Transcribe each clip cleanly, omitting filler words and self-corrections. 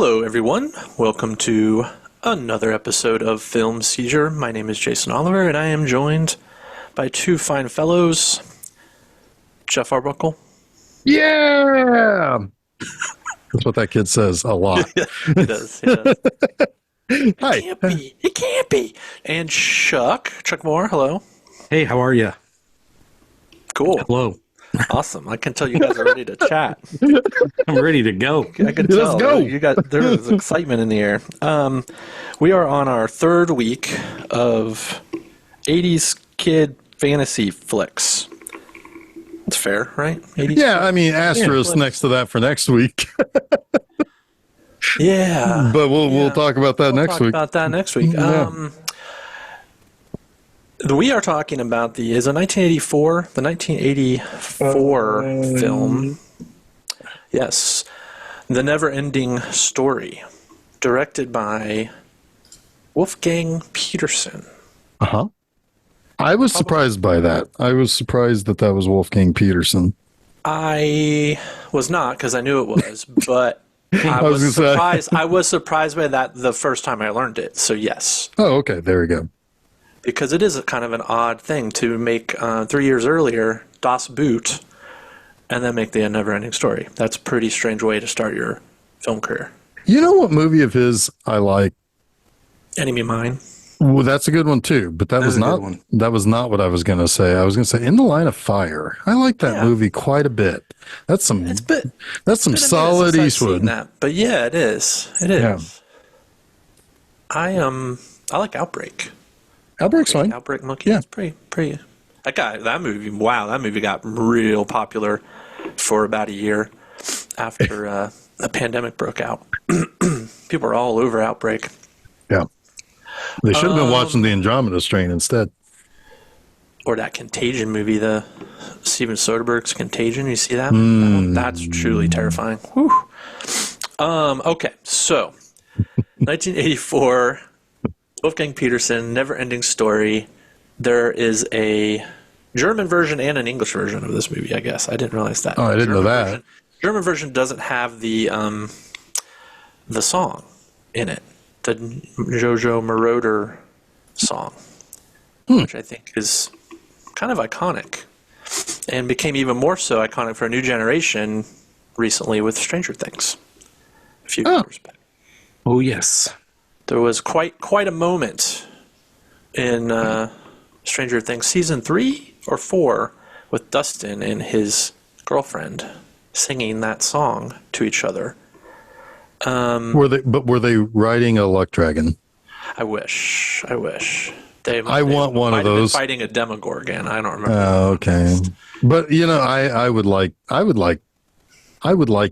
Hello, everyone. Welcome to another episode of Film Seizure. My name is Jason Oliver, and I am joined by two fine fellows, Jeff Arbuckle. Yeah! That's what that kid says a lot. He does. Hi. It can't be. And Chuck Moore, hello. Hey, how are you? Cool. Hello. Awesome. I can tell you guys are ready to chat. I'm ready to go. I can tell. There is excitement in the air. We are on our third week of 80s kid fantasy flicks. That's fair, right? 80s yeah, I mean, asterisk next to that for next week. Yeah. But we'll talk about that next week. We are talking about the 1984 film. Yes. The Neverending Story, directed by Wolfgang Petersen. Uh-huh. I was surprised by that. I was surprised that was Wolfgang Petersen. I was not, because I knew it was, but I was surprised. I was surprised by that the first time I learned it, so yes. Oh, okay. There we go. Because it is a kind of an odd thing to make 3 years earlier, Das Boot, and then make the Neverending Story. That's a pretty strange way to start your film career. You know what movie of his I like? Enemy Mine. Well, that's a good one too, but that was not what I was going to say. I was going to say In the Line of Fire. I like that movie quite a bit. That's some solid Eastwood. But yeah, it is. It is. Yeah. I like Outbreak. Outbreak's fine. Outbreak Monkey. Yeah, it's pretty. That movie got real popular for about a year after a pandemic broke out. People were all over Outbreak. Yeah. They should have been watching the Andromeda Strain instead. Or that Contagion movie, the Steven Soderbergh's Contagion. You see that? That's truly terrifying. Whew. Okay, so 1984, Wolfgang Petersen, Neverending Story. There is a German version and an English version of this movie, I guess. I didn't realize that. Oh, I didn't know that. German version doesn't have the song in it. The Jojo Marauder song, which I think is kind of iconic and became even more so iconic for a new generation recently with Stranger Things a few years back. Oh, yes. There was quite a moment in Stranger Things season 3 or 4 with Dustin and his girlfriend singing that song to each other. Were they riding a luck dragon? I wish. I want one of those. Fighting a Demogorgon. I don't remember. Oh, okay. But I would like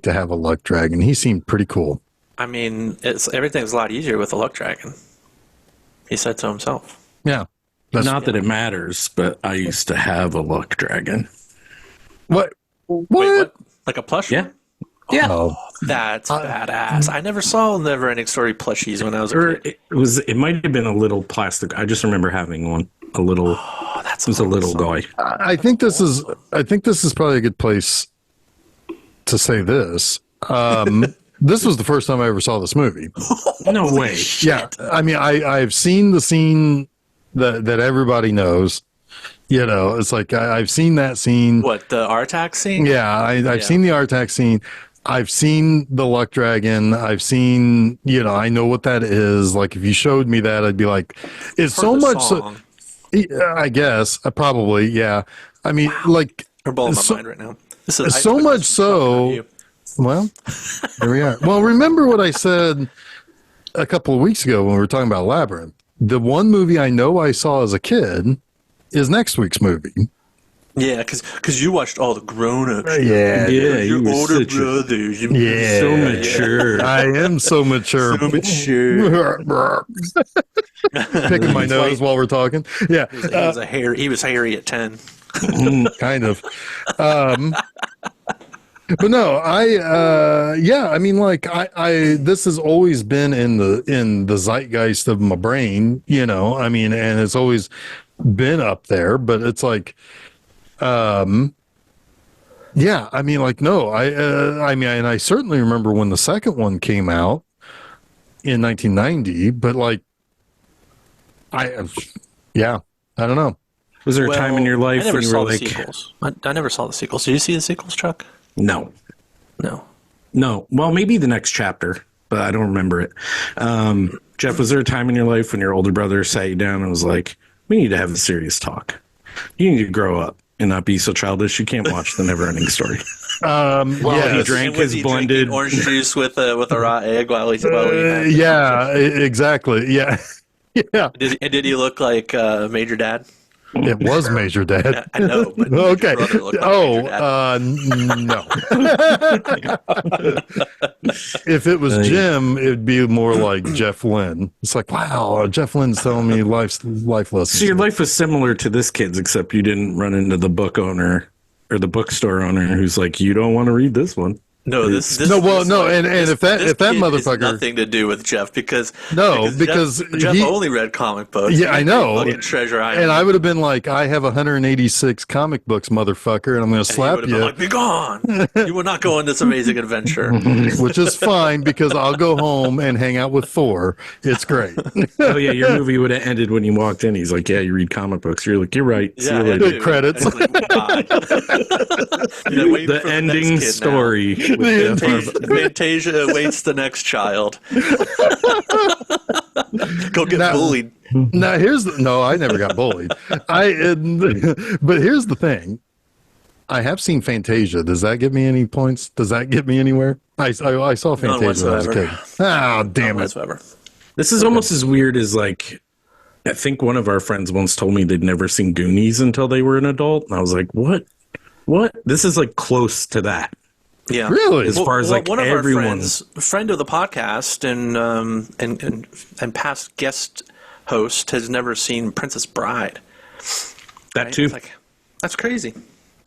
to have a luck dragon. He seemed pretty cool. I mean, everything's a lot easier with a luck dragon. He said so himself. Yeah. Not that it matters, but I used to have a luck dragon. What? Wait, what? Like a plush? Yeah. One? Yeah. Oh, that's badass. I never saw Neverending Story plushies when I was a kid. It might have been a little plastic. I just remember having one. A little. Oh, that's awesome. A little guy. I think this is probably a good place to say this. This was the first time I ever saw this movie. No way. Yeah. I mean, I've seen the scene that everybody knows. It's like I've seen that scene. What, the Artax scene? Yeah, I've seen the Artax scene. I've seen the luck dragon. I've seen, I know what that is. Like, if you showed me that, I'd be like, it's so much. I guess, probably, yeah. I mean, like. You're blowing my mind right now. This is so much so. Well, there we are. Well, remember what I said a couple of weeks ago when we were talking about Labyrinth? The one movie I know I saw as a kid is next week's movie. Yeah, because you watched all the grown-ups. Yeah, your older brothers. Yeah, so mature. I am so mature. So mature. Picking my nose while we're talking. Yeah, he was hairy at 10. Kind of. But no, I mean, like this has always been in the zeitgeist of my brain, I mean, and it's always been up there, but it's like, yeah, I mean, like, no, I mean, and I certainly remember when the second one came out, in 1990, but like, I, yeah, I don't know. Was there a time in your life when you were like, sequels. I never saw the sequels. Did you see the sequels, Chuck? no, No. no? Well, maybe the next chapter, but I don't remember it. Jeff, was there a time in your life when your older brother sat you down and was like, we need to have a serious talk. You need to grow up and not be so childish. You can't watch the Neverending Story. Well, he drank his blended orange juice with a raw egg while he had yeah, exactly. Yeah. Yeah. Did he look like Major Dad? It was Major Dad. I know, but okay. No. If it was Jim, it'd be more like Jeff Lynne. It's like, wow, Jeff Lynne's telling me life lessons. So your life was similar to this kid's, except you didn't run into the book owner or the bookstore owner who's like, you don't want to read this one. No, and if that motherfucker has nothing to do with Jeff because Jeff only read comic books. Yeah, I know. Fucking Treasure Island. And I would have been like, I have 186 comic books, motherfucker, and I'm going to slap you. Like, be gone! You will not go on this amazing adventure. Which is fine because I'll go home and hang out with Thor. It's great. Oh yeah, your movie would have ended when you walked in. He's like, yeah, you read comic books. You're like, you're right. See you later. Credits. The ending story. Fantasia awaits the next child. Go get bullied. Now I never got bullied. But here's the thing. I have seen Fantasia. Does that give me any points? Does that get me anywhere? I saw Fantasia when I was a kid. Oh, damn it. This is almost as weird as like, I think one of our friends once told me they'd never seen Goonies until they were an adult. And I was like, what? This is like close to that. Yeah, really. As far as like one of everyone, our friends, friend of the podcast and past guest host, has never seen Princess Bride. That right? too. It's like, that's crazy.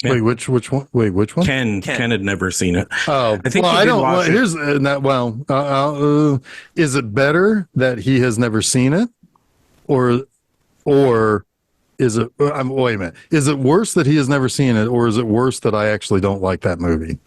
Yeah. Wait, which one? Wait, which one? Ken had never seen it. Oh, I think I don't. Well, here's that. Well, is it better that he has never seen it, or is it? Wait a minute. Is it worse that he has never seen it, or is it worse that I actually don't like that movie?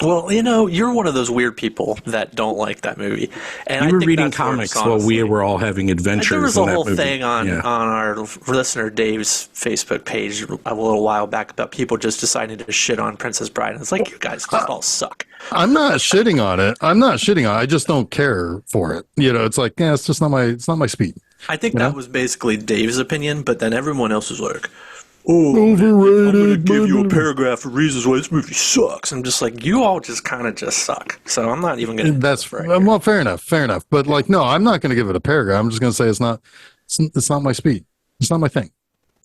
Well, you're one of those weird people that don't like that movie. And you were reading comics while we were all having adventures. There was a whole movie. thing on our listener Dave's Facebook page a little while back about people just deciding to shit on Princess Bride. And it's like, you guys just all suck. I'm not shitting on it. I just don't care for it. It's like, yeah, it's just not my speed. I think that was basically Dave's opinion, but then everyone else was like, oh, overrated. I'm going to give you a paragraph of reasons why this movie sucks. I'm just like, you all just kind of just suck. So I'm not even going to. That's well, fair enough. But like, no, I'm not going to give it a paragraph. I'm just going to say it's not my speed. It's not my thing.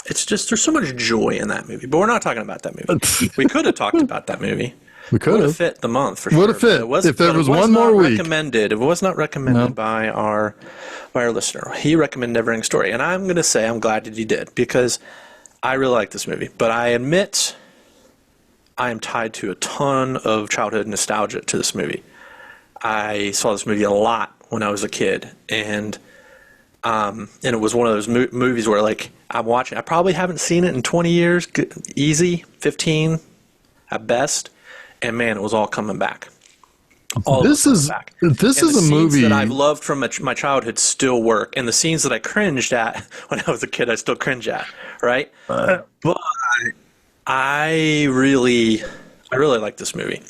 It's just there's so much joy in that movie, but we're not talking about that movie. We could have talked about that movie. We could have fit the month for sure. Would have fit if there was one more week. It was not recommended by our listener. He recommended Neverending Story, and I'm going to say I'm glad that he did because I really like this movie. But I admit I am tied to a ton of childhood nostalgia to this movie. I saw this movie a lot when I was a kid, and it was one of those movies where like I'm watching. I probably haven't seen it in 20 years, easy 15 at best. And man, it was all coming back. This is a movie that I've loved from my childhood still work, and the scenes that I cringed at when I was a kid, I still cringe at. Right, but I really like this movie.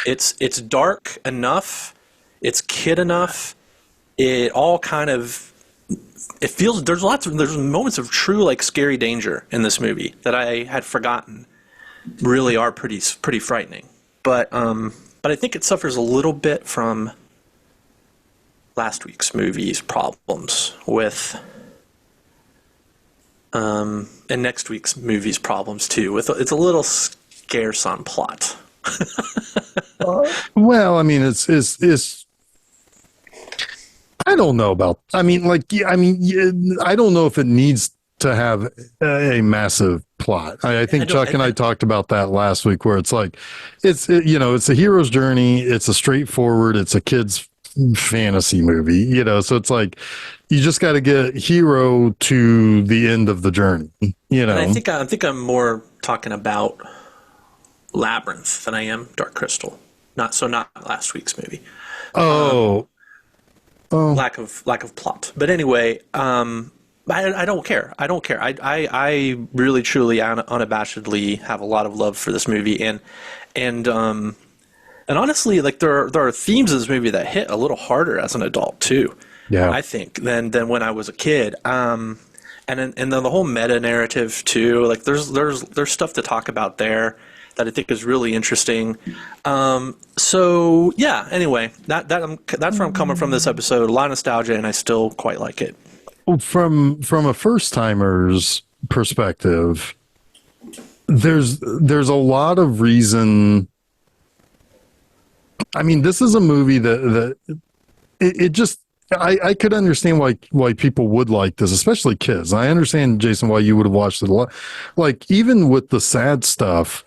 It's dark enough, it's kid enough. It all kind of feels there's moments of true like scary danger in this movie that I had forgotten. Really are pretty frightening. But I think it suffers a little bit from last week's movie's problems with, and next week's movie's problems too. It's a little scarce on plot. Well, I mean, it's. I don't know about. I don't know if it needs to have a massive plot. I think Chuck and I talked about that last week, where it's like, it's a hero's journey. It's a straightforward. It's a kid's fantasy movie, so it's like you just got to get hero to the end of the journey. And I think I'm more talking about Labyrinth than I am Dark Crystal. Not last week's movie. Oh. lack of plot. But anyway, I don't care. I don't care. I really truly unabashedly have a lot of love for this movie, and honestly, like there are themes in this movie that hit a little harder as an adult too. Yeah, I think than when I was a kid. And then the whole meta narrative too. Like there's stuff to talk about there that I think is really interesting. So yeah. Anyway, that's where I'm coming from this episode. A lot of nostalgia, and I still quite like it. From a first timer's perspective, there's a lot of reason. I mean, this is a movie that it just. I could understand why people would like this, especially kids. I understand, Jason, why you would have watched it a lot. Like, even with the sad stuff,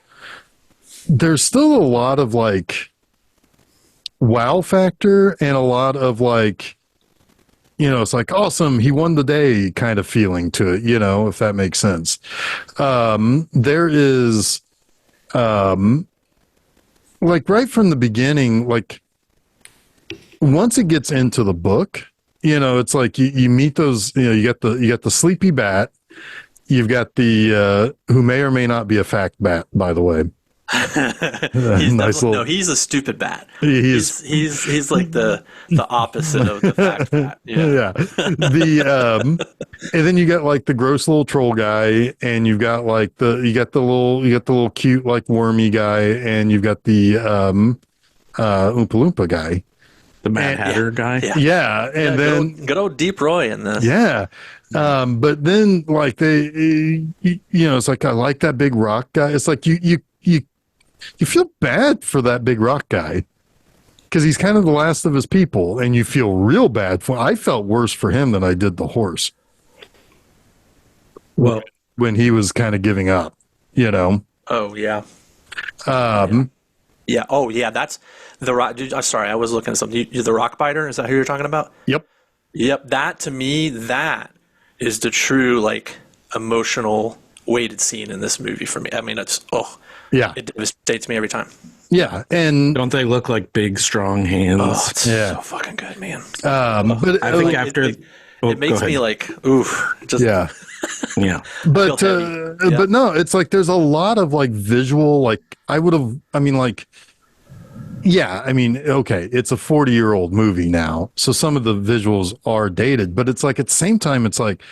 there's still a lot of like wow factor and a lot of like, it's like awesome, he won the day kind of feeling to it, if that makes sense. There is like right from the beginning, like once it gets into the book, it's like you meet those, you got the sleepy bat, you've got the who may or may not be a fact bat, by the way. No, he's a stupid bat. He's like the opposite of the fact bat. Yeah. And then you got like the gross little troll guy, and you've got like the little cute like wormy guy, and you've got the Oompa Loompa guy. The Mad Hatter guy. Yeah. And then good old Deep Roy in this. Yeah. But then like it's like, I like that big rock guy. It's like you feel bad for that big rock guy because he's kind of the last of his people, and you feel real bad for. I felt worse for him than I did the horse. Well, when he was kind of giving up, Oh yeah. Yeah. Oh yeah. That's the rock. Sorry, I was looking at something. The rock biter. Is that who you're talking about? Yep. Yep. That to me, that is the true like emotional weighted scene in this movie for me. I mean, yeah, it devastates me every time. Yeah, and don't they look like big, strong hands? Oh, it's so fucking good, man. But I think after it makes me like, oof. Just, yeah. Yeah. But no, it's like there's a lot of like visual, like okay, it's a 40-year-old movie now, so some of the visuals are dated, but it's like at the same time, it's like,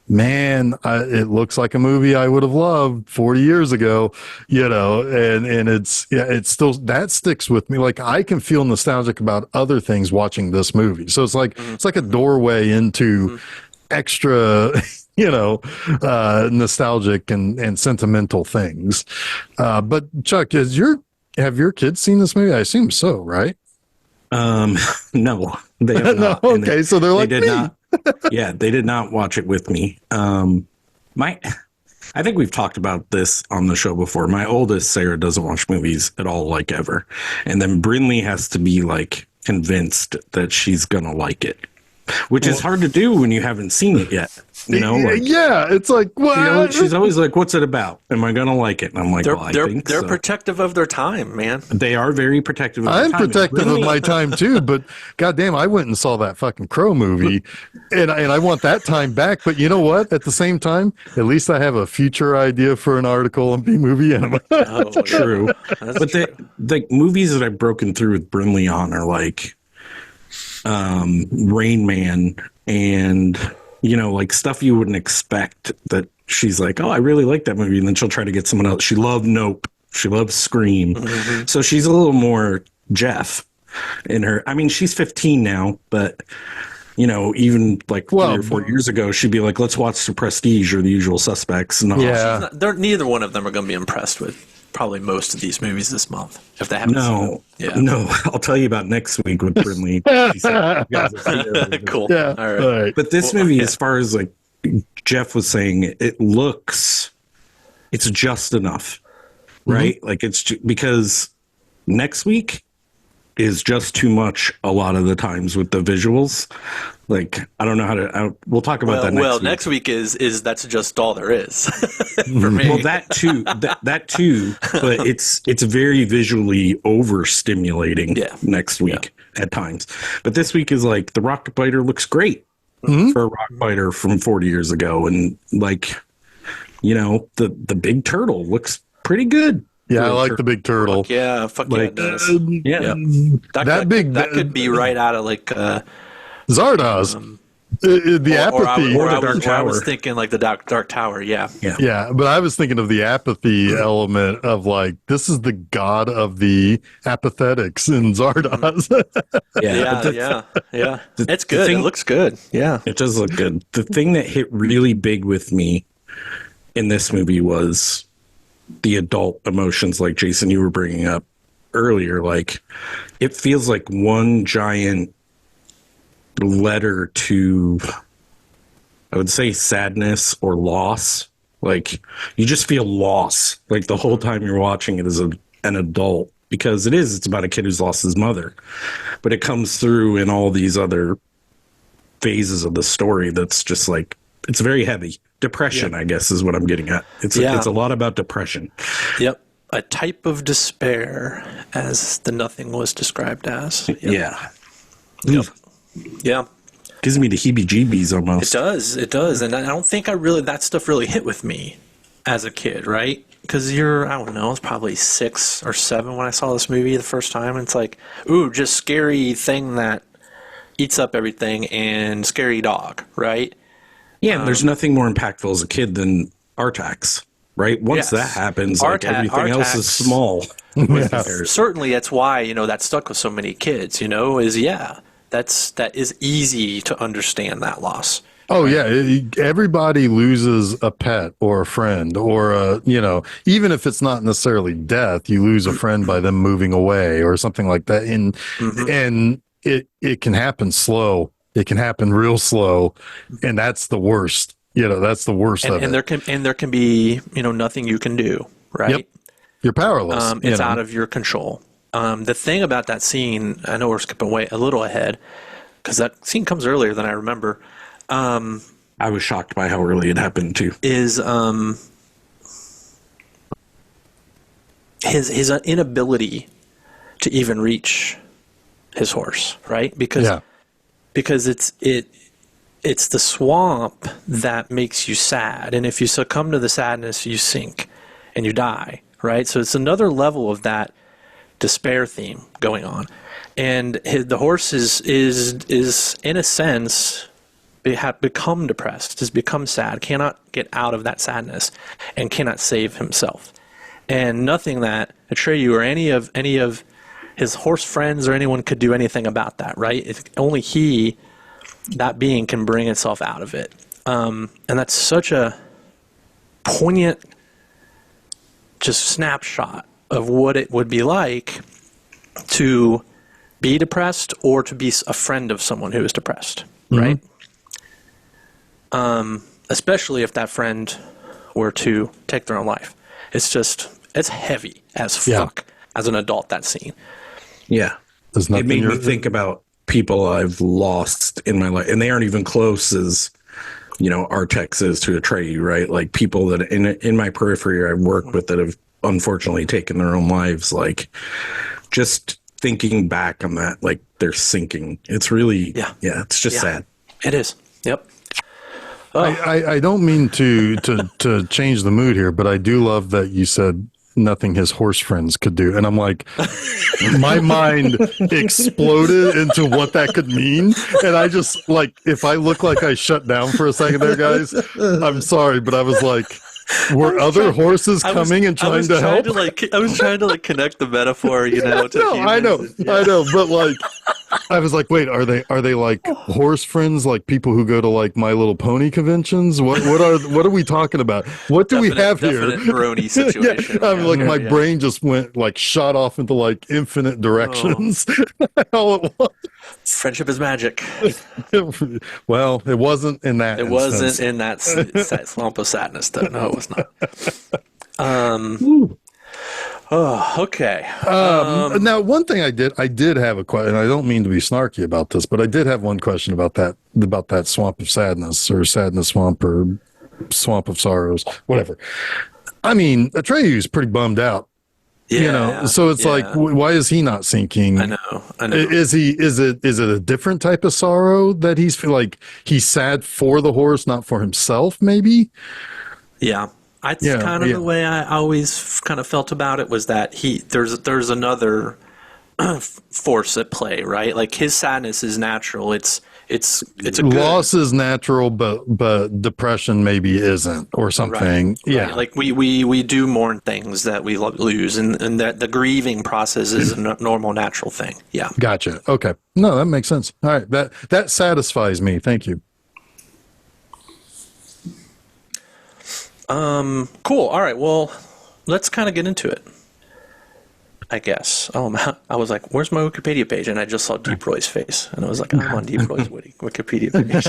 man, it looks like a movie I would have loved 40 years ago, and it's still, that sticks with me. Like I can feel nostalgic about other things watching this movie. So it's like, it's like a doorway into extra, nostalgic and sentimental things. But Chuck, have your kids seen this movie? I assume so, right? No, they have not. No, okay. So they're like, they did not. Yeah, they did not watch it with me. I think we've talked about this on the show before. My oldest, Sarah, doesn't watch movies at all, like ever. And then Brinley has to be like convinced that she's going to like it, which is hard to do when you haven't seen it yet. Yeah, it's like, what? She's always like, what's it about? Am I going to like it? And I'm like, they're protective of their time, man. They are very protective of their time. I'm protective of my time too, but goddamn, I went and saw that fucking Crow movie, and I want that time back. But you know what? At the same time, at least I have a future idea for an article on B-Movie Anime. Oh, true. But the movies that I've broken through with Brinley on are like Rain Man and like stuff you wouldn't expect, that she's like, oh, I really like that movie. And then she'll try to get someone else. She loved Nope. She loves Scream. Mm-hmm. So she's a little more Jeff in her. I mean, she's 15 now, but even like 3 or 4 years ago, she'd be like, let's watch The Prestige or The Usual Suspects. And yeah. Neither one of them are going to be impressed with probably most of these movies this month, if they haven't seen them. Yeah. No, I'll tell you about next week with Brinley. Cool. Yeah. All right. But this movie, as far as like Jeff was saying, it's just enough, right? Mm-hmm. Like because next week is just too much a lot of the times with the visuals. Like, I don't know how to. We'll talk about that next week. Well, next week is that's just all there is for me. Well, that too, that too, but it's very visually overstimulating. Next week at times, but this week is like the rock biter looks great for a rock biter from 40 years ago, and like, you know, the big turtle looks pretty good. Yeah, I like the big turtle. Fuck yeah, it does. Yeah. That could be right out of like Zardoz. The apathy. I was thinking like the Dark Tower. Yeah, but I was thinking of the apathy element of like, this is the god of the apathetics in Zardoz. yeah. It's good. It looks good. Yeah, it does look good. The thing that hit really big with me in this movie was the adult emotions, like Jason, you were bringing up earlier. Like, it feels like one giant letter to, I would say, sadness or loss. Like, you just feel loss like the whole time you're watching it as an adult, because it's about a kid who's lost his mother, but it comes through in all these other phases of the story. That's just like, it's very heavy. Depression, I guess, is what I'm getting at. It's a lot about depression. Yep. A type of despair, as the Nothing was described as. Yep. Yep. Yeah. Gives me the heebie-jeebies almost. It does. And I don't think that stuff really hit with me as a kid, right? Because I don't know, I was probably 6 or 7 when I saw this movie the first time. And it's like, ooh, just scary thing that eats up everything and scary dog, right? Yeah, and there's nothing more impactful as a kid than Artax, right? Once that happens, like everything else is small. Certainly, that's why, that stuck with so many kids, that is easy to understand that loss. Oh, yeah. Everybody loses a pet or a friend or, even if it's not necessarily death, you lose a friend by them moving away or something like that. And it can happen slow. It can happen real slow. And that's the worst. That's the worst of it. There can be, nothing you can do, right? Yep. You're powerless. It's out of your control. The thing about that scene, I know we're skipping way a little ahead, because that scene comes earlier than I remember. I was shocked by how early it happened too. Is his inability to even reach his horse, right? Because it's the swamp that makes you sad, and if you succumb to the sadness, you sink and you die, right? So it's another level of that despair theme going on, and the horse is in a sense become depressed, has become sad, cannot get out of that sadness, and cannot save himself. And nothing that Atreyu or any of his horse friends or anyone could do anything about that, right? If only that being can bring itself out of it. And that's such a poignant just snapshot of what it would be like to be depressed or to be a friend of someone who is depressed, right? Especially if that friend were to take their own life. It's heavy as fuck as an adult, that scene. Yeah. It made me think about people I've lost in my life, and they aren't even close as, Artex is to Atreyu, right? Like people that in my periphery I've worked with that have unfortunately taken their own lives. Like, just thinking back on that, like, they're sinking. It's really, it's just sad. It is. Yep. I don't mean to change the mood here, but I do love that you said nothing his horse friends could do. And I'm like, my mind exploded into what that could mean. And I just, like, if I look like I shut down for a second there, guys, I'm sorry, but I was like, were other horses coming and trying to help? I was trying to connect the metaphor, to I know, but like, I was like, wait, are they like horse friends, like people who go to like My Little Pony conventions? What are we talking about? What do we have here? Definite brony situation. My brain just went like shot off into like infinite directions. All at once. Friendship is magic. Well, it wasn't in that. It wasn't in that swamp of sadness, though. No, it was not. Oh, okay. Now, one thing I did have a question. I don't mean to be snarky about this, but I did have one question about that swamp of sadness, or sadness swamp, or swamp of sorrows, whatever. I mean, Atreyu's pretty bummed out, Yeah. So it's like, yeah. why is he not sinking? I know. Is it a different type of sorrow that he's sad for the horse, not for himself? Maybe. Yeah. That's kind of the way I always kind of felt about it, was that there's another force at play, right? Like, his sadness is natural. It's a good, Loss is natural, but depression maybe isn't, or something. right, Yeah. right. Like, we do mourn things that we lose, and that the grieving process is a normal, natural thing. Yeah. Gotcha. Okay. No, that makes sense. All right. That satisfies me. Thank you. Cool. All right. Well, let's kind of get into it, I guess. Oh, I was like, "Where's my Wikipedia page?" And I just saw Deep Roy's face, and I was like, "I'm on Deep Roy's Wikipedia page."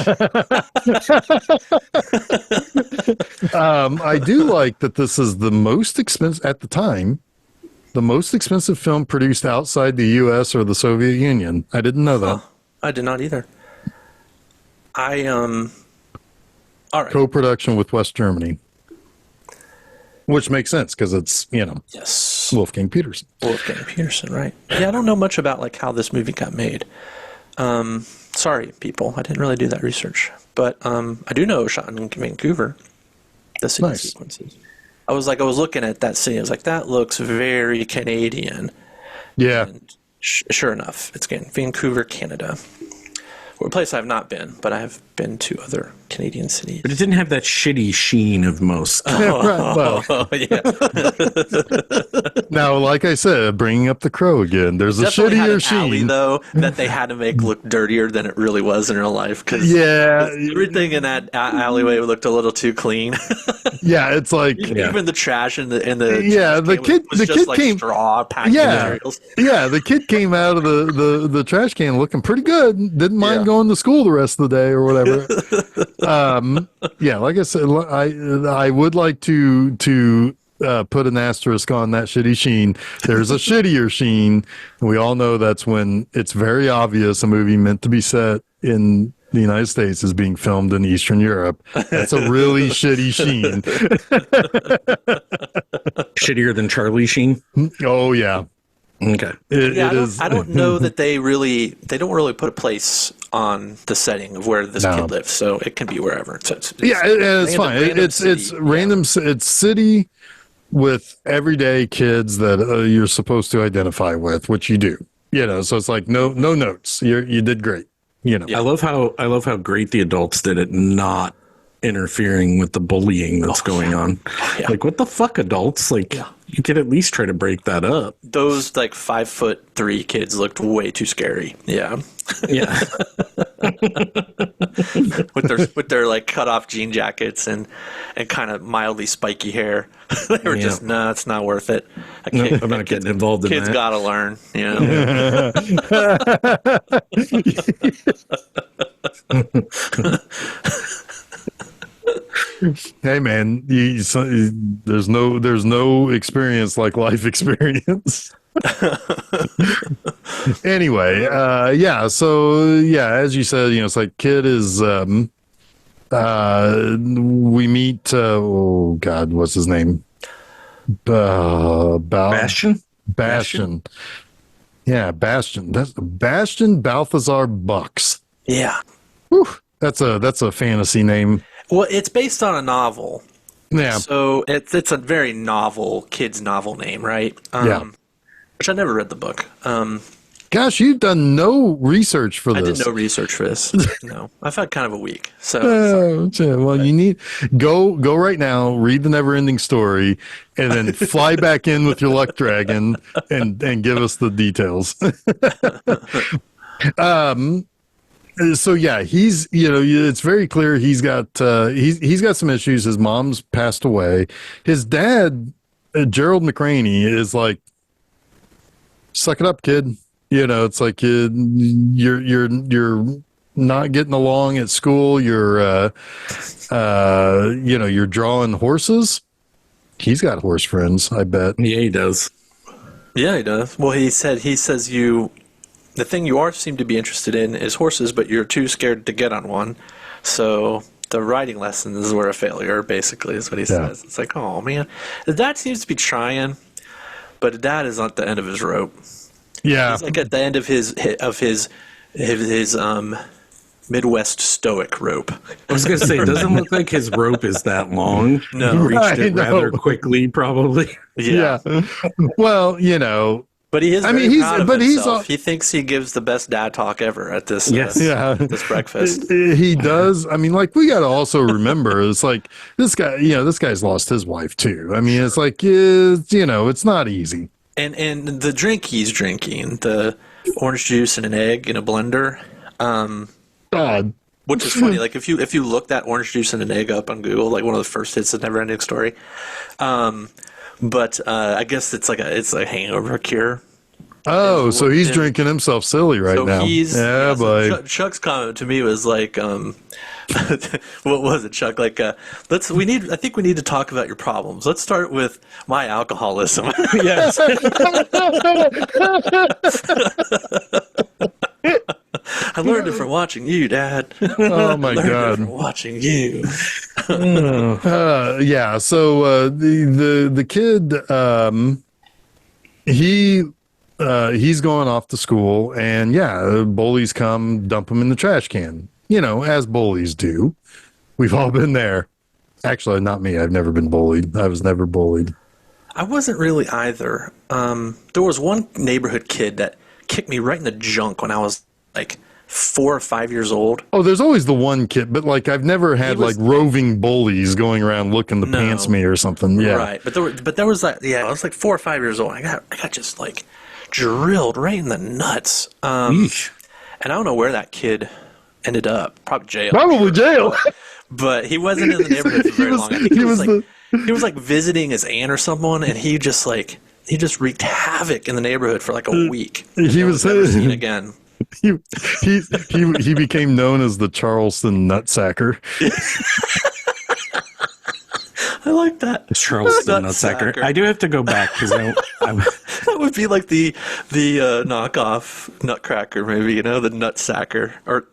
I do like that this is the most expensive at the time, the most expensive film produced outside the U.S. or the Soviet Union. I didn't know that. I did not either. All right. Co-production with West Germany, which makes sense because it's Yes. Wolfgang Petersen. Wolfgang Petersen, right? Yeah, I don't know much about like how this movie got made. Sorry, people, I didn't really do that research, but I do know it was shot in Vancouver. The city sequences. I was looking at that scene. I was like, that looks very Canadian. Yeah. And sure enough, it's in Vancouver, Canada. A place I've not been, but I have been to other Canadian cities. But it didn't have that shitty sheen of most. Well, yeah. now, like I said, bringing up The Crow again, there's Definitely a had shittier an alley, sheen. though, that they had to make look dirtier than it really was in real life. Cause everything in that alleyway looked a little too clean. Yeah, it's like Even the trash in the the kid was the just kid like came straw packing materials. Yeah, the kid came out of the trash can looking pretty good. Didn't mind going to school the rest of the day or whatever. Like I said, I would like to put an asterisk on that shitty sheen. There's a shittier sheen. We all know that's when it's very obvious a movie meant to be set in the United States is being filmed in Eastern Europe. That's a really shitty sheen. Shittier than Charlie Sheen. Oh yeah. Okay. I don't know that they don't really put a place on the setting of where this kid lives, so it can be wherever. It's fine. It's random. It's city with everyday kids that you're supposed to identify with, which you do. So it's like no notes. You did great. I love how great the adults did it, not interfering with the bullying that's going on. Yeah. Like, what the fuck, adults? Like, you could at least try to break that up. Those like 5'3" kids looked way too scary. Yeah. Yeah. with their like cut off jean jackets and kind of mildly spiky hair. They were just, no, it's not worth it. I'm not getting involved in that. Kids gotta learn, Hey man, there's no experience like life experience. Anyway, as you said, it's like kid is we meet oh god, what's his name? Bastian? Yeah, Bastian. That's Bastian Balthazar Bucks. Yeah. Whew, that's a fantasy name. Well, it's based on a novel. Yeah. So it's a very novel, kid's novel name, right? Which I never read the book. Gosh, you've done no research for this. I did no research for this. No, I've had kind of a week. So, well, you need go right now, read the Neverending Story, and then fly back in with your luck dragon and give us the details. So yeah, he's it's very clear he's got some issues. His mom's passed away. His dad, Gerald McRaney, is like, suck it up, kid. It's like you're not getting along at school. You're you're drawing horses. He's got horse friends, I bet. Yeah, he does. Yeah, he does. Well, he says the thing you are seem to be interested in is horses, but you're too scared to get on one. So the riding lessons were a failure, basically, is what he says. It's like, oh man, the dad seems to be trying, but the dad is at the end of his rope. Yeah, He's like at the end of his Midwest stoic rope. I was going to say, it doesn't look like his rope is that long. No. He reached it I know. rather quickly, probably. yeah. Well, But he is. I mean, proud of himself. he's he thinks he gives the best dad talk ever at this. Yes. This breakfast. He does. I mean, like, we got to also remember, it's like this guy. This guy's lost his wife too. I mean, it's like, it's not easy. And the drink he's drinking, the orange juice and an egg in a blender. God. Which is funny. Like if you look that orange juice and an egg up on Google, like one of the first hits of Neverending Story. But I guess it's a hangover cure. Oh, so he's drinking himself silly right now. So Chuck's comment to me was like, what was it, Chuck? Like, I think we need to talk about your problems. Let's start with my alcoholism. Yes. I learned it from watching you, Dad. Oh my Learned it God. from watching you. Yeah. So the kid, he's going off to school, and bullies come dump him in the trash can. As bullies do. We've all been there. Actually, not me. I've never been bullied. I was never bullied. I wasn't really either. There was one neighborhood kid that kicked me right in the junk when I was like 4 or 5 years old. Oh, there's always the one kid, but like I've never had like roving bullies going around looking to pants me or something. Yeah, right. But there was that. Yeah, I was like 4 or 5 years old. I got just like drilled right in the nuts. And I don't know where that kid ended up. Probably jail. Probably jail. But he wasn't in the neighborhood for very long. I think he was like visiting his aunt or someone, and he just wreaked havoc in the neighborhood for like a week. He was never seen again. He became known as the Charleston Nutsacker. I like that. Charleston Nutsacker. I do have to go back because that would be like the knockoff Nutcracker movie, the Nutsacker. Or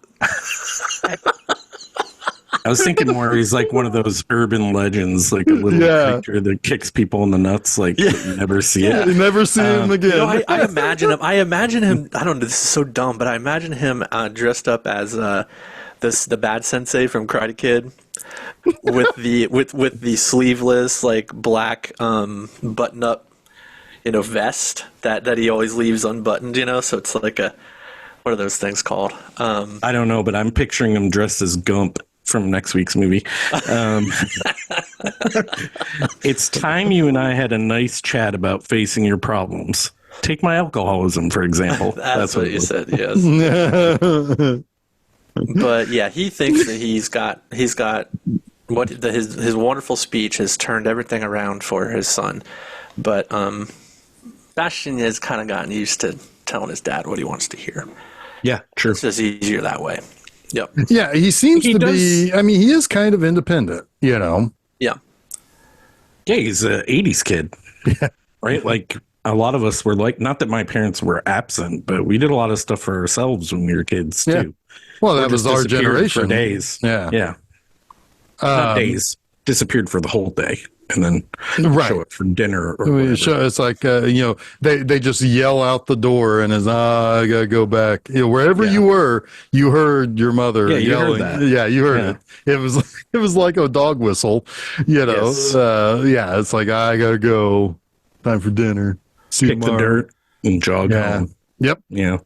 I was thinking more he's like one of those urban legends, like a little creature that kicks people in the nuts, like you never see it. You never see him again. I imagine him. I don't know. This is so dumb, but I imagine him dressed up as the bad sensei from Karate Kid, with the sleeveless like black button up, vest that he always leaves unbuttoned. So it's like what are those things called? I don't know, but I'm picturing him dressed as Gump from next week's movie. It's time you and I had a nice chat about facing your problems. Take my alcoholism, for example. That's what you said, yes. But yeah, he thinks that he's got his wonderful speech has turned everything around for his son. But Bastian has kind of gotten used to telling his dad what he wants to hear. Yeah, true. It's just easier that way. Yep. Yeah, he seems to be. I mean, he is kind of independent, Yeah. Yeah, he's an 80s kid. Yeah. Right? Like, a lot of us were like, not that my parents were absent, but we did a lot of stuff for ourselves when we were kids, too. Yeah. Well, that was our generation. For days. Yeah. Yeah. Not days. Disappeared for the whole day. And then show up for dinner or whatever. It's like, they just yell out the door and I got to go back. Wherever you were, you heard your mother yelling. Heard that. Yeah, you heard it. It was like a dog whistle, Yes. It's like, I got to go. Time for dinner. See Kick the dirt and jog home. Yep. Yeah.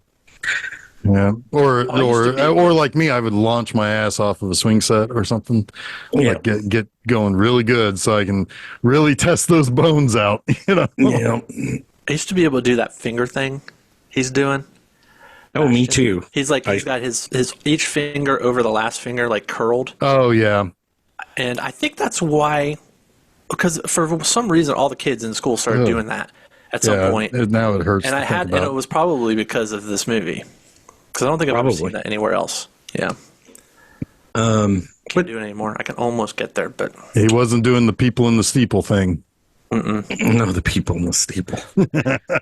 Yeah, or like me, I would launch my ass off of a swing set or something. Yeah, like get going really good so I can really test those bones out. Yeah, I used to be able to do that finger thing he's doing. Oh, me too. He's got his each finger over the last finger like curled. Oh yeah, and I think that's why, because for some reason all the kids in school started doing that at some point. Now it hurts. And it was probably because of this movie. Because I don't think I've ever seen that anywhere else. Yeah. Can't do it anymore. I can almost get there, but he wasn't doing the people in the steeple thing. No, the people in the steeple.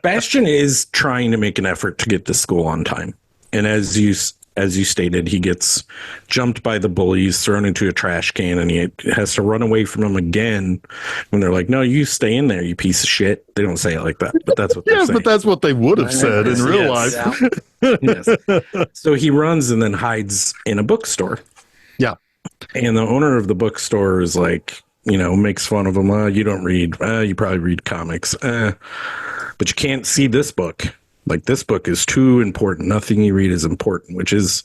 Bastion is trying to make an effort to get to school on time, and as you stated, he gets jumped by the bullies, thrown into a trash can, and he has to run away from them again. When they're like, "No, you stay in there, you piece of shit." They don't say it like that, but that's what they're Yeah, saying. but that's what they would have said in real life. Yes. So he runs and then hides in a bookstore. Yeah. And the owner of the bookstore is like, makes fun of him. You don't read. You probably read comics. But you can't see this book. Like, this book is too important. Nothing you read is important, which is,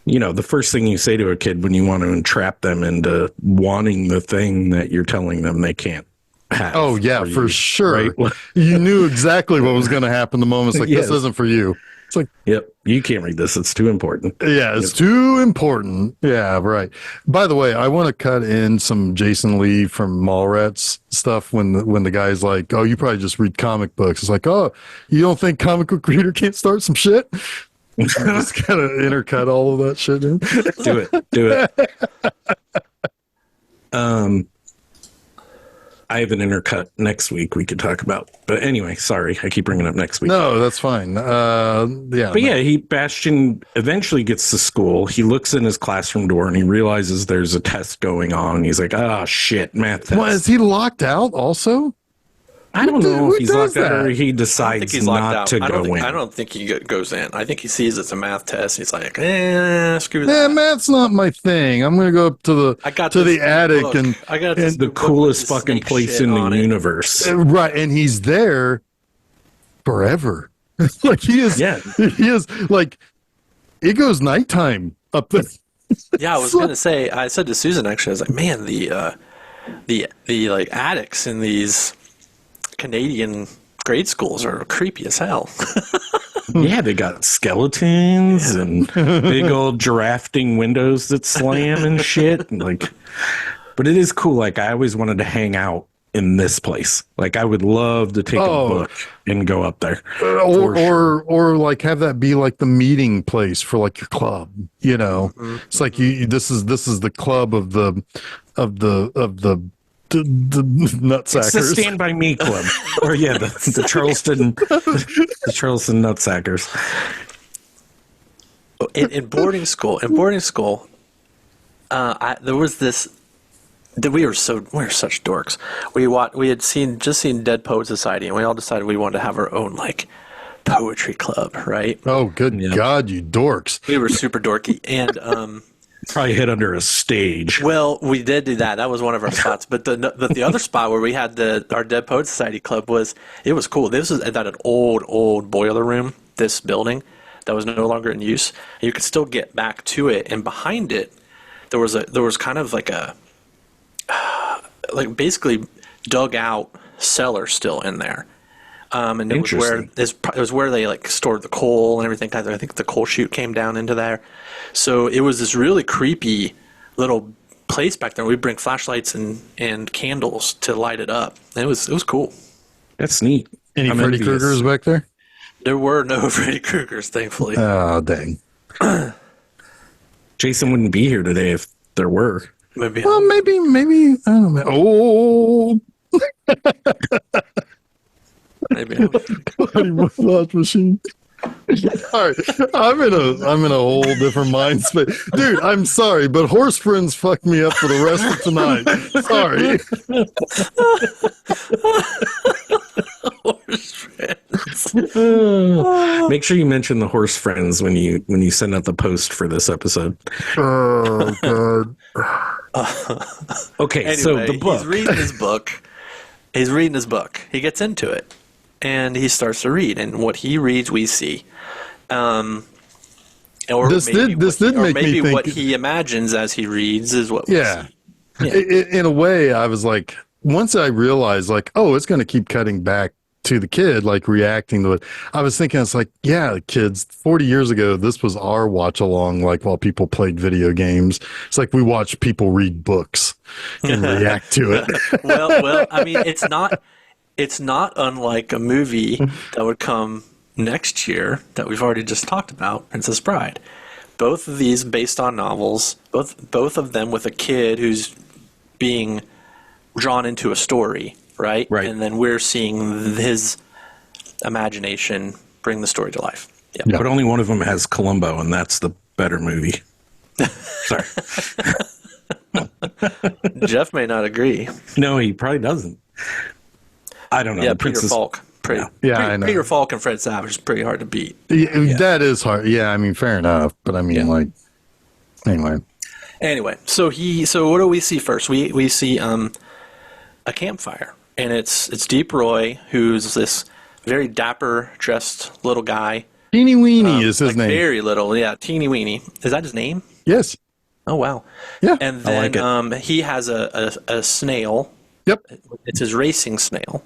the first thing you say to a kid when you want to entrap them into wanting the thing that you're telling them they can't have. Oh, yeah, for sure. Right? You knew exactly what was going to happen the moment. It's like, Yes. This isn't for you. It's like, yep, you can't read this. It's too important. Yeah, it's too important. Yeah, right. By the way, I want to cut in some Jason Lee from Mallrats stuff when the guy's like, "Oh, you probably just read comic books." It's like, "Oh, you don't think comic book reader can't start some shit?" Just kind of intercut all of that shit in. Do it. I have an intercut next week we could talk about. But anyway, sorry, I keep bringing up next week. No, that's fine. Yeah. But yeah, Bastion eventually gets to school. He looks in his classroom door and he realizes there's a test going on. He's like, "Ah, shit, math test." Well, is he locked out also? I don't know Who if he's does locked out or that? he decides not to go in. I don't think he goes in. I think he sees it's a math test. He's like, screw Yeah, that. math's not my thing. I'm gonna go up to the attic book. and I got this the book coolest with fucking snake place shit in the on it. universe. right, and he's there forever. Like he is. Yeah. He is like. It goes nighttime up there. Yeah, I was gonna say. I said to Susan actually, I was like, man, the like attics in these Canadian grade schools are creepy as hell. Yeah, they got skeletons and big old giraffe-ing windows that slam and shit. And but it is cool. Like, I always wanted to hang out in this place. Like, I would love to take a book and go up there. Or like have that be like the meeting place for like your club. It's like this is the club of the nutsackers. It's the Stand By Me Club. Or yeah, the Charleston nutsackers. In boarding school, there was this. We were such dorks. We had just seen Dead Poet Society, and we all decided we wanted to have our own like poetry club, right? Oh, good God, you dorks! We were super dorky, and probably hid under a stage. Well, we did do that. That was one of our spots. But the other spot where we had our Dead Poet Society club was cool. This was at an old boiler room. This building that was no longer in use. You could still get back to it, and behind it there was kind of like a basically dug out cellar still in there. And it was where they like stored the coal and everything. I think the coal chute came down into there. So it was this really creepy little place back there. We'd bring flashlights and candles to light it up. And it was cool. That's neat. Any Freddy Kruegers back there? There were no Freddy Kruegers, thankfully. Oh, dang. Jason wouldn't be here today if there were. Maybe. Well, maybe. I don't know. Oh. Maybe. Bloody massage machine. All right, I'm in a whole different mind space, dude. I'm sorry, but horse friends fucked me up for the rest of tonight. Sorry. Horse friends. Make sure you mention the horse friends when you send out the post for this episode. Oh God. Okay, Anyway, so the book. He's reading his book. He gets into it, and he starts to read. And what he reads, we see. This did make me think. What he imagines as he reads is what we see. Yeah. In a way, I was like, once I realized, like, oh, it's going to keep cutting back to the kid, like reacting to it. I was thinking, it's like, yeah, kids, 40 years ago, this was our watch along, like while people played video games. It's like we watched people read books and react to it. well, I mean, it's not unlike a movie that would come next year that we've already just talked about, Princess Bride. Both of these based on novels, both of them with a kid who's being drawn into a story, right? Right. And then we're seeing his imagination bring the story to life. Yep. Yeah. But only one of them has Columbo, and that's the better movie. Sorry. Jeff may not agree. No, he probably doesn't. I don't know. Yeah, The Peter Princess- Falk. I know. Peter Falk and Fred Savage is pretty hard to beat. That is hard. Yeah, I mean, fair enough. But I mean, like, anyway. Anyway, so what do we see first? We see a campfire, and it's Deep Roy, who's this very dapper dressed little guy. Teeny Weeny is his like name. Very little, yeah, teeny weeny. Is that his name? Yes. Oh wow. Yeah. And I then like he has a snail. Yep. It's his racing snail.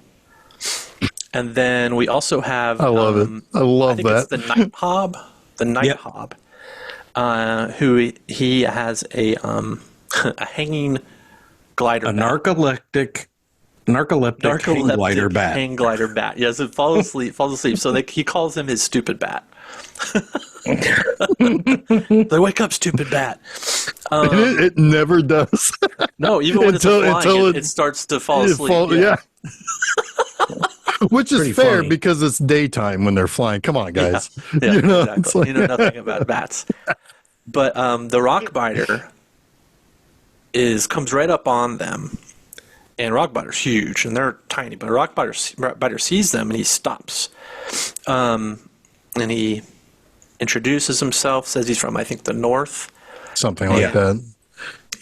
And then we also have I love it. I love think that. it's the night hob. The night Yep. hob. Who he has a a hanging glider. A bat. narcoleptic hang glider bat. Hang glider bat. Yes, it falls asleep. So he calls him his stupid bat. They wake up, stupid bat. It never does. No, even when Until it's flying, it- it starts to fall asleep. Yeah. Which is Pretty fair funny. because it's daytime when they're flying. Come on, guys. Yeah, you know, exactly. it's like- You know nothing about bats. But the rockbiter comes right up on them, and rockbiter's huge, and they're tiny. But a rockbiter sees them, and he stops, and he introduces himself, says he's from, I think, the north. something like Yeah. that.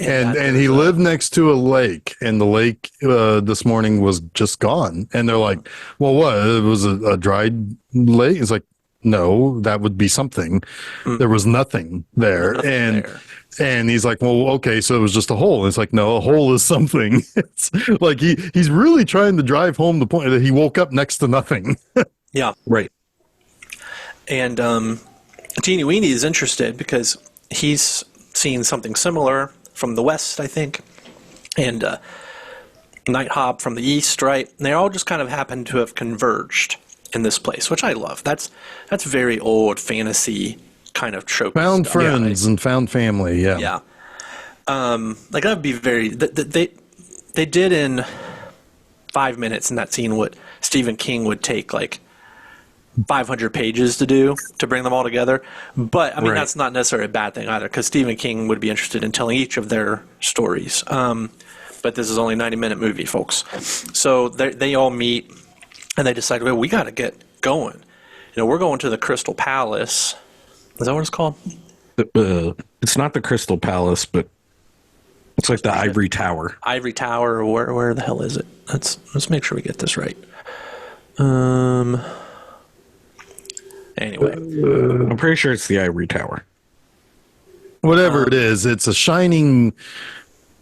And that he is, lived next to a lake, and the lake this morning was just gone. And they're like, "Well, what? It was a dried lake." It's like, no, that would be something. There was nothing there, Nothing and there. and he's like, "Well, okay, so it was just a hole." It's like, no, a hole is something. It's like he's really trying to drive home the point that he woke up next to nothing. Yeah. Right. And Teeny Weeny is interested because he's seen something similar from the west, I think, and Night Hop from the east, right? And they all just kind of happen to have converged in this place, which I love. That's very old fantasy kind of trope. Found stuff, friends right? and found family. Yeah. Yeah. Like that would be very. They did in 5 minutes in that scene what Stephen King would take like 500 pages to do to bring them all together. But I mean, Right. that's not necessarily a bad thing either, because Stephen King would be interested in telling each of their stories. But this is only a 90-minute movie, folks. So they all meet and they decide, well, we got to get going. We're going to the Crystal Palace. Is that what it's called? It's not the Crystal Palace, but it's like the Ivory Tower. Ivory Tower, or where the hell is it? Let's make sure we get this right. Anyway, I'm pretty sure it's the Ivory Tower. Whatever it is, it's a shining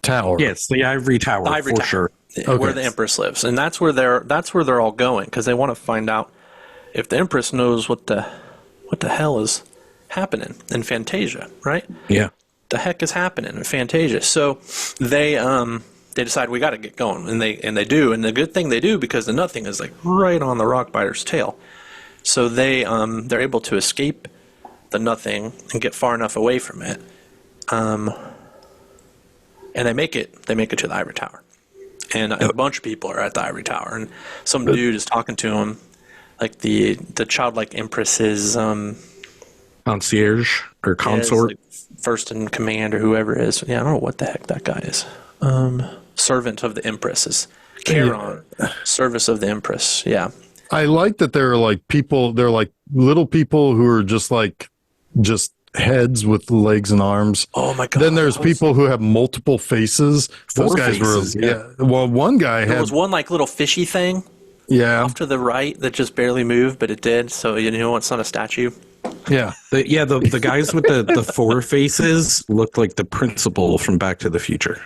tower. Yeah, it's the Ivory Tower Ivory for Tower, sure. where the Empress lives, and that's where they're all going, because they want to find out if the Empress knows what the hell is happening in Fantasia, right? Yeah. The heck is happening in Fantasia? So they decide we got to get going, and they do, and the good thing they do, because the nothing is like right on the rockbiter's tail, so they're able to escape the nothing and get far enough away from it, and they make it to the Ivory Tower, and a bunch of people are at the Ivory Tower, and some dude is talking to him, like the childlike Empress's Concierge or consort. like first in command or whoever it is. Yeah, I don't know what the heck that guy is. Servant of the Empress is Charon. Service of the Empress. Yeah. I like that there are like people, they're like little people who are just heads with legs and arms. Oh my God. Then there's people who have multiple faces. Those Four guys faces, were, yeah. Well, one guy There had, was one like little fishy thing yeah, off to the right that just barely moved, but it did. So you know it's not a statue. yeah. The guys with the four faces looked like the principal from Back to the Future.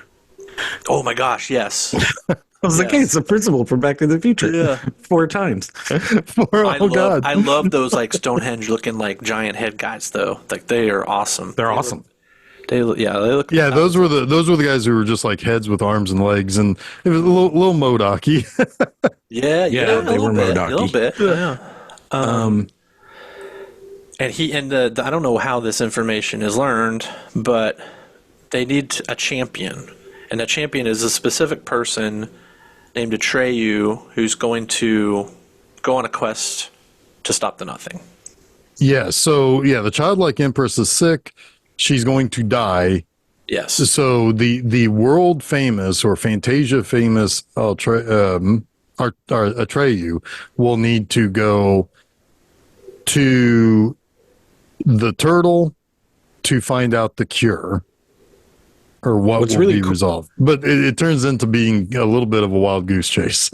Oh my gosh, yes. I was like, hey, it's the principal from Back to the Future. Yeah. 4 times. God. I love those like Stonehenge looking like giant head guys though. Like they are awesome. They're awesome. They look Yeah, those were the guys who were just like heads with arms and legs, and it was a little Modoc-y. Yeah, they were a Modoc-y. little bit. Yeah. And I don't know how this information is learned, but they need a champion, and that champion is a specific person named Atreyu who's going to go on a quest to stop the Nothing. Yeah. So yeah, the childlike empress is sick. She's going to die. Yes. So the world famous or Fantasia famous Atreyu will need to go to the turtle to find out the cure or what will be resolved. But it turns into being a little bit of a wild goose chase.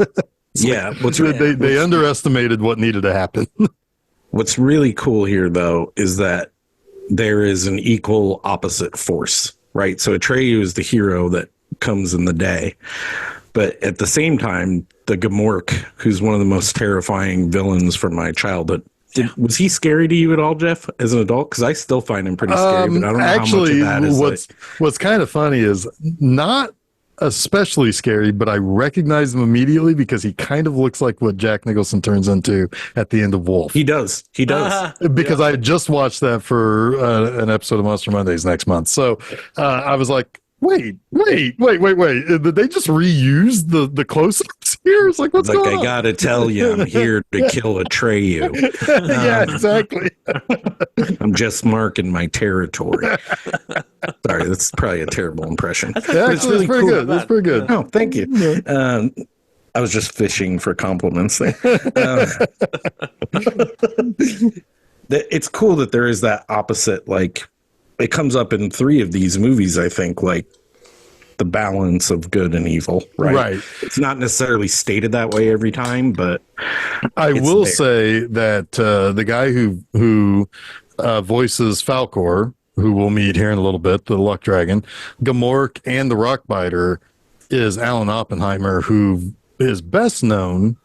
Yeah. They underestimated what needed to happen. What's really cool here, though, is that there is an equal opposite force, right? So Atreyu is the hero that comes in the day. But at the same time, the Gamork, who's one of the most terrifying villains from my childhood, was he scary to you at all, Jeff, as an adult? Because I still find him pretty scary, but I don't know actually, how much of that is what's kind of funny is not especially scary, but I recognize him immediately because he kind of looks like what Jack Nicholson turns into at the end of Wolf. He does. Because I just watched that for an episode of Monster Mondays next month. So I was like, wait. Did they just reuse the close-ups here? It's like, what's going on? I gotta tell you, I'm here to kill Atreyu. Yeah, exactly. I'm just marking my territory. Sorry, that's probably a terrible impression. It's really pretty good. That's pretty good. Oh, thank you. I was just fishing for compliments there. It's cool that there is that opposite, like, it comes up in 3 of these movies, I think, like the balance of good and evil, right? Right. It's not necessarily stated that way every time, but I will say that the guy who voices Falkor, who we'll meet here in a little bit, the Luck Dragon, Gamork, and the Rockbiter, is Alan Oppenheimer, who is best known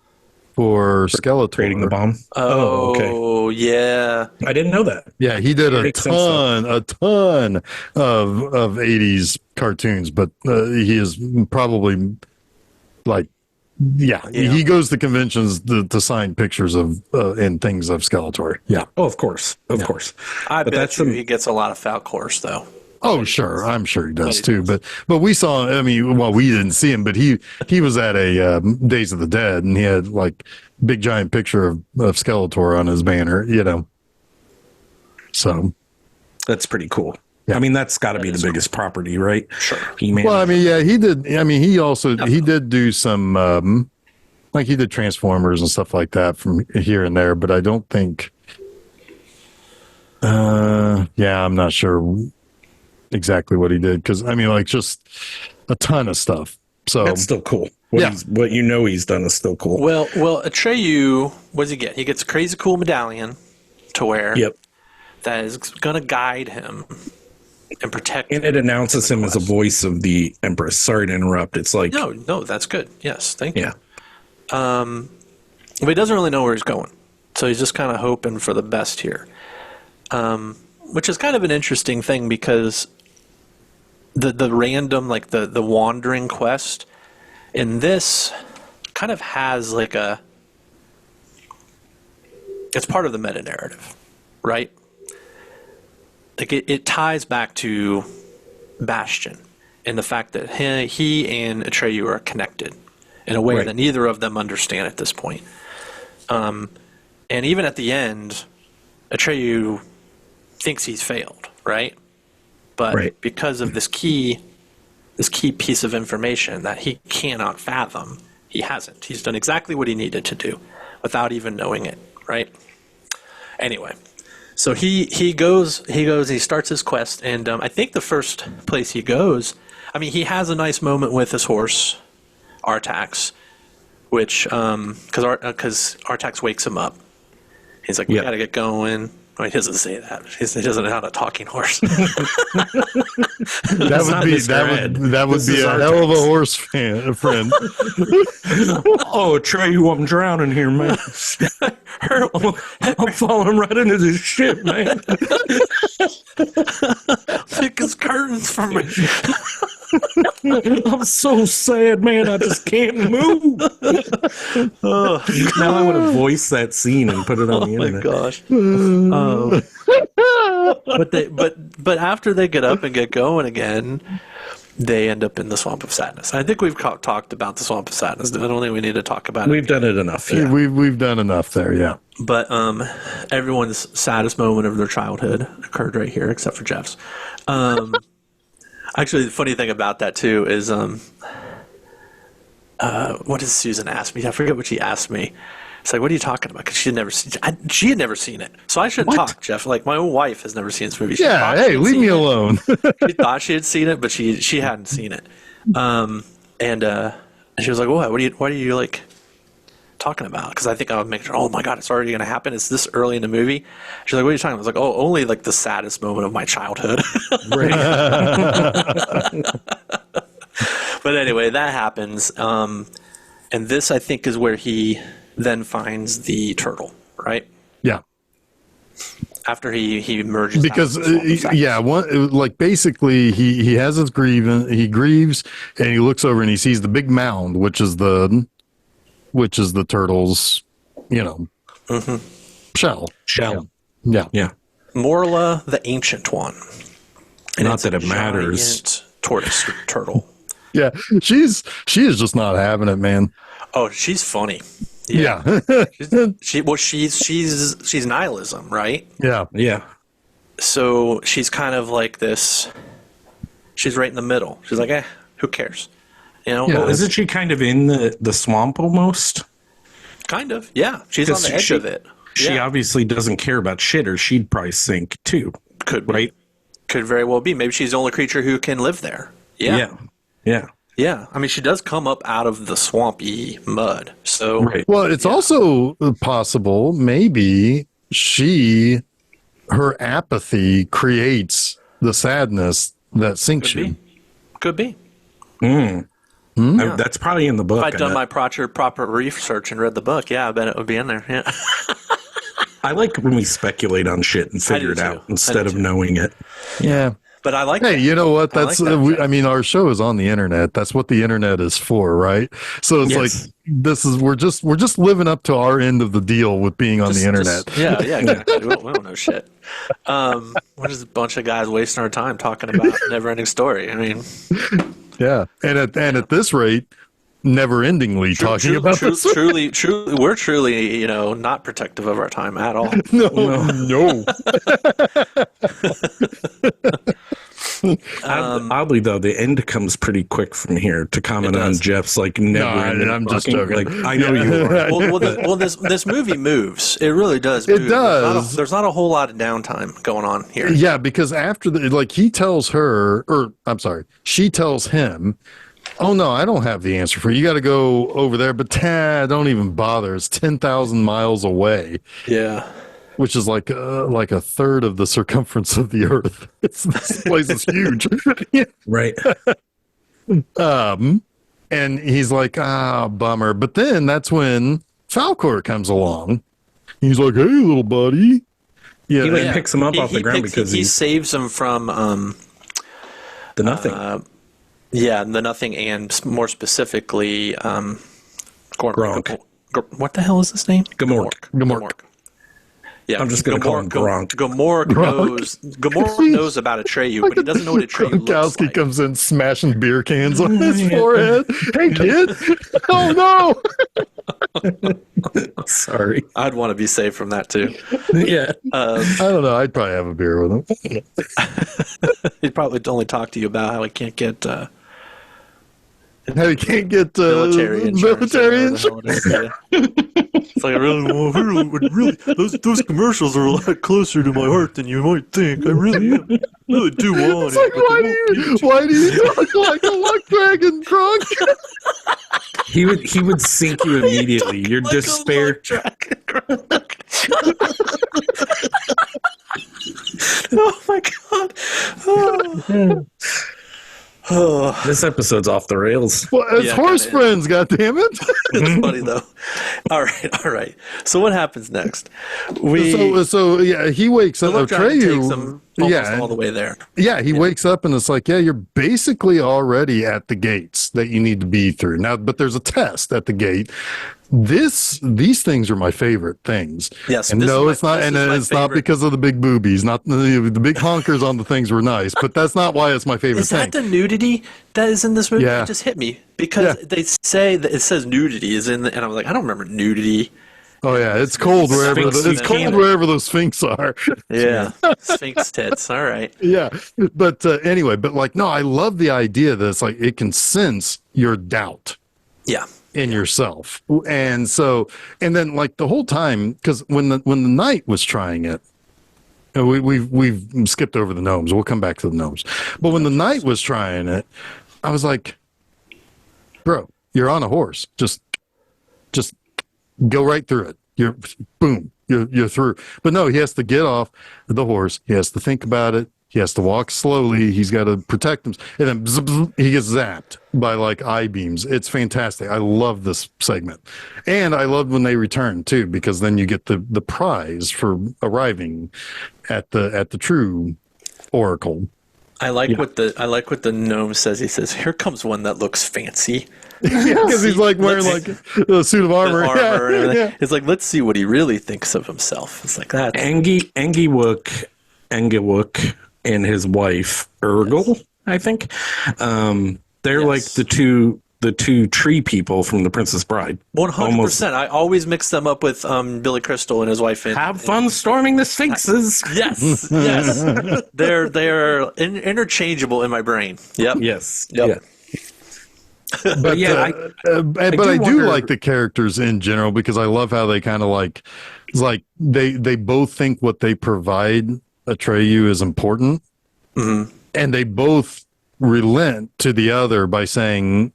for Skeletor creating the bomb. Oh, okay. Yeah. I didn't know that. Yeah, he did a ton of 80s cartoons, but he is probably like, he goes to conventions to sign pictures of and things of Skeletor. Yeah. Oh, of course. Of course. I bet he gets a lot of Falkors, though. Oh, sure. I'm sure he does too. But we saw, I mean, well, we didn't see him, but he was at a Days of the Dead, and he had like big giant picture of Skeletor on his banner, you know. So that's pretty cool. Yeah. I mean, that's got to be the biggest property, right? Sure. Well, I mean, yeah, he did. I mean, he did do some, like he did Transformers and stuff like that from here and there, but I don't think, I'm not sure exactly what he did, because I mean, like, just a ton of stuff. So that's still cool. What he's done is still cool. Well, Atreyu, what does he get? He gets a crazy cool medallion to wear. Yep. That is going to guide him and protect him. And it announces him as a voice of the Empress. Sorry to interrupt. It's like no, that's good. Yes, thank you. Yeah. But he doesn't really know where he's going, so he's just kind of hoping for the best here. Which is kind of an interesting thing, because the random, like the wandering quest in this kind of has like it's part of the meta narrative, right? Like it ties back to Bastion and the fact that he and Atreyu are connected in a way that neither of them understand at this point. And even at the end, Atreyu thinks he's failed, right? But because of this key piece of information that he cannot fathom, he hasn't. He's done exactly what he needed to do without even knowing it, right? Anyway, so he starts his quest, and I think the first place he goes, I mean, he has a nice moment with his horse, Artax, which, because Artax wakes him up. He's like, we got to get going. Oh, he doesn't say that. He doesn't know how to talking horse. that would be a hell of a horse friend. Oh, Trey, I'm drowning here, man. I'm falling right into this shit, man. Pick his curtains for me. I'm so sad, man. I just can't move. Now I want to voice that scene and put it on the internet. Oh my gosh. But after they get up and get going again, they end up in the Swamp of Sadness. I think we've talked about the Swamp of Sadness. I don't think we need to talk about it. We've done it enough. Yeah. We've done enough there. Yeah. But everyone's saddest moment of their childhood occurred right here, except for Jeff's. Actually, the funny thing about that too is, what did Susan ask me? I forget what she asked me. It's like, what are you talking about? Because she had never seen it. So I shouldn't talk, Jeff. Like, my own wife has never seen this movie. Yeah, hey, leave me alone. She thought she had seen it, but she hadn't seen it. And she was like, what are you like talking about? Because I think I would make sure, oh my God, it's already going to happen. It's this early in the movie. She's like, what are you talking about? I was like, oh, only like the saddest moment of my childhood. But anyway, that happens. And this, I think, is where he then finds the turtle, right? Yeah. After he emerges, because basically he has his grievance. He grieves, and he looks over and he sees the big mound, which is the turtle's, shell. Yeah. Morla, the ancient one. And not that it matters. Tortoise turtle. Yeah, she is just not having it, man. Oh, she's funny. Yeah. She's nihilism, right? Yeah. So she's kind of like this. She's right in the middle. She's like, who cares? Yeah. Well, isn't she kind of in the swamp almost? Kind of, yeah. She's on the edge of it. She obviously doesn't care about shit, or she'd probably sink too. Could be. Right? Could very well be. Maybe she's the only creature who can live there. Yeah. Yeah, I mean, she does come up out of the swampy mud. So, well, it's also possible maybe her apathy creates the sadness that sinks you. Could be. That's probably in the book. If I'd done my proper research and read the book, I bet it would be in there. Yeah. I like when we speculate on shit and figure it out instead of knowing it. Yeah. But I like. Hey, you know what? That's. I mean, our show is on the internet. That's what the internet is for, right? So it's like we're just living up to our end of the deal with being on the internet. Exactly. we don't know shit. We're just a bunch of guys wasting our time talking about Neverending Story. I mean, yeah, and at this rate, never-endingly talking about this. Truly, we're truly, not protective of our time at all. No. Oddly, though, the end comes pretty quick from here. To comment on Jeff's never-ending. I'm just joking. I know you are. Well, this movie moves. It really does. Move. It does. There's not a whole lot of downtime going on here. Yeah, because after he tells her, or I'm sorry, she tells him, oh no, I don't have the answer for you. You got to go over there, but don't even bother. It's 10,000 miles away. Yeah, which is like a third of the circumference of the Earth. This place is huge, right? And he's like, bummer. But then that's when Falcor comes along. He's like, hey, little buddy. Yeah, he picks him up off the ground because he saves him from the nothing. The nothing, and more specifically, Gronk. What the hell is his name? Gamork. Yeah, I'm just going to call him Gronk. Gamork knows about Atreyu, but he doesn't know what Atreyu looks like. Comes in smashing beer cans on his forehead. Hey, kid! Oh no! Sorry, I'd want to be safe from that too. Yeah, I don't know. I'd probably have a beer with him. He'd probably only talk to you about how he can't get. Military insurance. It's like those commercials are a lot closer to my heart than you might think. I really do want it. Why do you look like a luck dragon, drunk? He would sink you immediately. Your like despair. Oh my god. Oh. This episode's off the rails. Well, it's horse friends, goddammit. It's funny though. All right. So what happens next? He wakes up. Atreyu takes him almost all the way there. Yeah, he wakes up and it's like, you're basically already at the gates that you need to be through now. But there's a test at the gate. these things are my favorite things. Yes, and no, it's not, and it's not favorite. because of the big boobies. Not the big honkers on the things were nice, but that's not why it's my favorite Is thing. that the nudity that is in this movie? Yeah. It just hit me because they say that it says nudity is in, and I was like, I don't remember nudity. Oh yeah, it's cold wherever wherever those sphinx are. Yeah, sphinx tits. All right. Yeah, but anyway, but like, no, I love the idea that it's like it can sense your doubt Yeah. in yourself, and so, and then like the whole time, because when the knight was trying it, and we've skipped over the gnomes. We'll come back to the gnomes, but when the knight was trying it, I was like, bro, you're on a horse, just go right through it. You're boom. You're through. But no, he has to get off the horse. He has to think about it. He has to walk slowly. He's got to protect him. And then he gets zapped by like eye beams. It's fantastic. I love this segment. And I love when they return too, because then you get the prize for arriving at the true oracle. I like what the gnome says. He says, "Here comes one that looks fancy." Because he's like wearing like a suit of armor. Yeah. It's like, let's see what he really thinks of himself. It's like that. Engiwook and his wife Urgle, I think. They're like the two tree people from The Princess Bride. 100%. I always mix them up with Billy Crystal and his wife. Have fun storming the Sphinxes. Yes. They're interchangeable in my brain. Yep. Yes. Yep. Yeah. But yeah, I do like the characters in general because I love how they kind of like, it's like they both think what they provide Atreyu is important, and they both relent to the other by saying,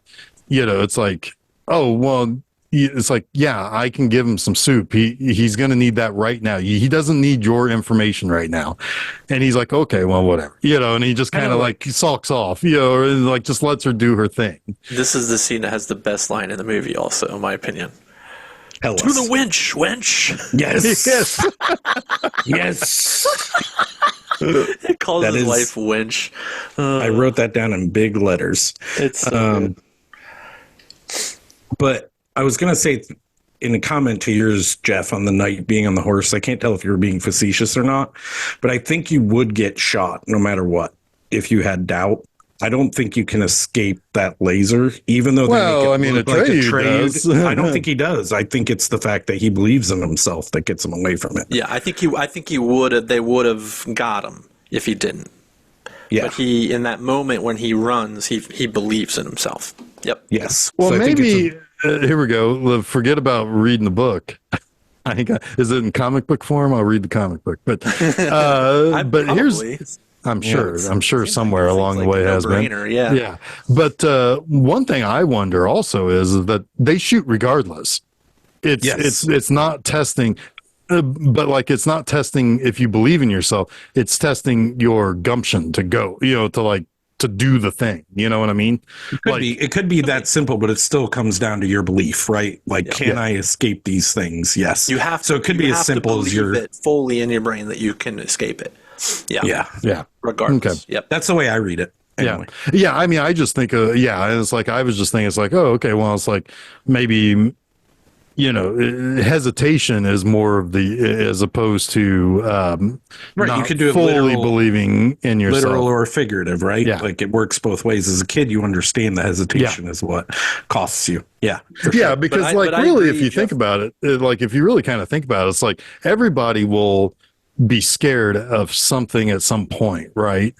it's like, oh well, it's like, yeah, I can give him some soup. He's going to need that right now. He doesn't need your information right now. And he's like, okay, well, whatever, and he just kind of like sulks off, or like just lets her do her thing. This is the scene that has the best line in the movie also, in my opinion. To the winch, wench. Yes. Yes. Yes. It calls his wife winch. I wrote that down in big letters. It's so good. But I was going to say in a comment to yours, Jeff, on the knight being on the horse, I can't tell if you were being facetious or not, but I think you would get shot no matter what if you had doubt. I don't think you can escape that laser, even though Atreyu does. I don't think he does. I think it's the fact that he believes in himself that gets him away from it. Yeah, I think he would have. They would have got him if he didn't. Yeah. But in that moment when he runs, he believes in himself. Yep. Yes. Well, so maybe here we go. Forget about reading the book. I think is it in comic book form? I'll read the comic book, but here's. I'm sure somewhere along the way has been. Yeah. But one thing I wonder also is that they shoot regardless. It's not testing, but like it's not testing if you believe in yourself. It's testing your gumption to go, to do the thing. You know what I mean? It could be that simple, but it still comes down to your belief, right? Like, can I escape these things? Yes. You have to. So it could be as simple as it fully in your brain that you can escape it. Yeah. Regardless. Okay. Yep. That's the way I read it. Anyway. Yeah. I mean, I just think, it's like, I was just thinking, it's like, oh, okay, well, it's like maybe, hesitation is more of as opposed to, right. You could do it fully believing in yourself. Literal or figurative, right? Yeah. Like it works both ways. As a kid, you understand the hesitation is what costs you. Yeah. Yeah. Because really, if you think about it, if you really kind of think about it, it's like everybody will be scared of something at some point, right?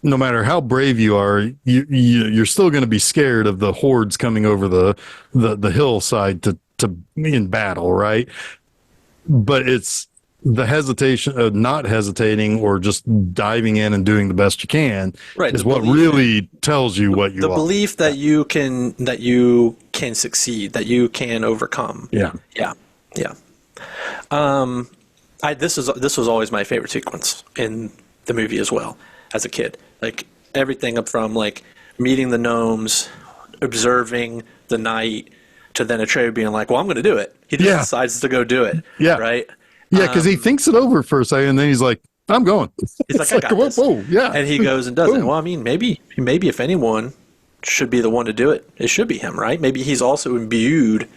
No matter how brave you are, you're still going to be scared of the hordes coming over the hillside to in battle, right? But it's the hesitation of not hesitating or just diving in and doing the best you can, right, is what really tells you what you are. The belief that you can succeed, that you can overcome. Yeah. This was always my favorite sequence in the movie as well as a kid. Like everything up from like meeting the gnomes, observing the knight, to then Atreyu being like, "Well, I'm going to do it." He just decides to go do it. Yeah. Right. Yeah, because he thinks it over for a second, and then he's like, "I'm going." He's like, "I got this." Whoa, yeah. And he goes and does it. Well, I mean, maybe if anyone should be the one to do it, it should be him, right? Maybe he's also imbued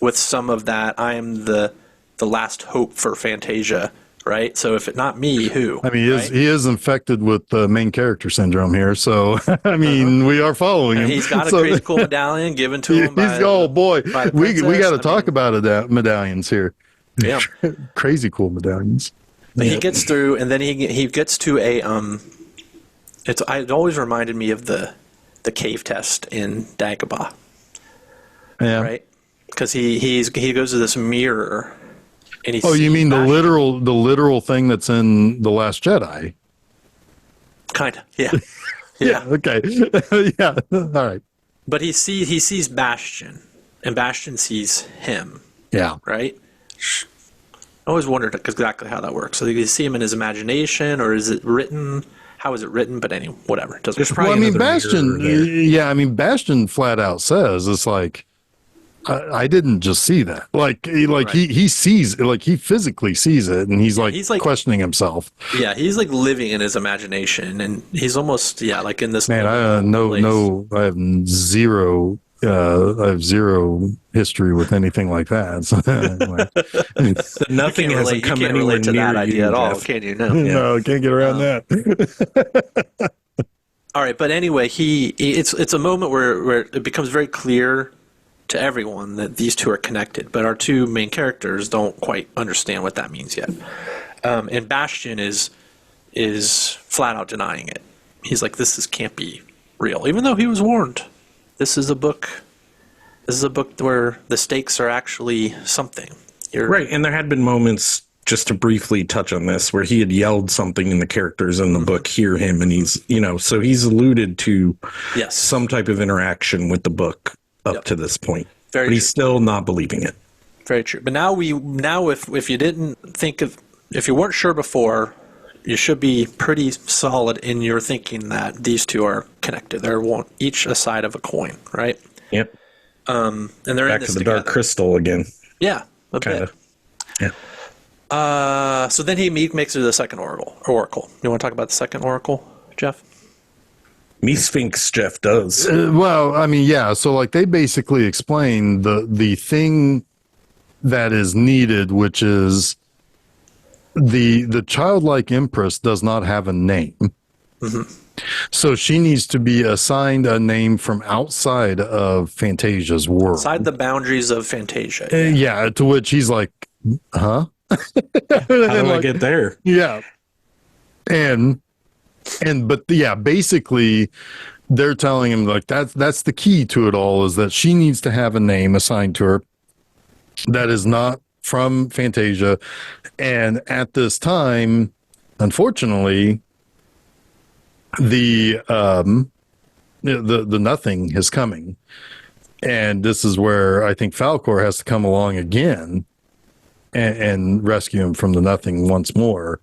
with some of that. I am the last hope for Fantasia, right? So if it not me, who? I mean, right? he is infected with the main character syndrome here. So, I mean, we are following And him. he's got a So, crazy cool medallion given to him by, oh boy, by the we princess. got to talk about medallions here. Yeah. Crazy cool medallions. But he gets through, and then he gets to a it always reminded me of the cave test in Dagobah. Yeah. Right? Because he goes to this mirror, and he. Oh, you mean the literal thing that's in The Last Jedi? Kind of, yeah, Yeah. Okay. Yeah. All right. But he sees Bastion, and Bastion sees him. Yeah. Right. I always wondered exactly how that works. So you see him in his imagination, or is it written? How is it written? But anyway, whatever. It doesn't. Well, I mean, Bastion. Yeah, I mean, Bastion flat out says it's like. I didn't just see that. Right. he sees, like he physically sees it, and he's like questioning himself. Yeah, he's like living in his imagination, and he's almost like in this. Man, I have zero history with anything like that. So, anyway. Nothing hasn't come anywhere to near that idea at all, Jeff. can you? No, no, can't get around that. All right, but anyway, it's a moment where it becomes very clear to everyone that these two are connected, but our two main characters don't quite understand what that means yet. And Bastion is flat out denying it. He's like, this can't be real, even though he was warned. This is a book where the stakes are actually something. Right, and there had been moments, just to briefly touch on this, where he had yelled something and the characters in the book hear him, and he's, so he's alluded to some type of interaction with the book up to this point. But he's still not believing it. Very true. But now if you didn't think if you weren't sure before, you should be pretty solid in your thinking that these two are connected. They're each a side of a coin, right? Yep. And they're back in this to the together. Dark Crystal again. Yeah, kind of. Yeah. So then he makes it to the second oracle. You want to talk about the second oracle, Jeff? Me Sphinx, Jeff does. Well, I mean, yeah. So like they basically explain the thing that is needed, which is the childlike empress does not have a name. Mm-hmm. So she needs to be assigned a name from outside of Fantasia's world. Outside the boundaries of Fantasia. Yeah, to which he's like, huh? How do I get there? Yeah. But basically they're telling him like that's the key to it all, is that she needs to have a name assigned to her that is not from Fantasia. And at this time, unfortunately, the nothing is coming. And this is where I think Falcor has to come along again and rescue him from the nothing once more.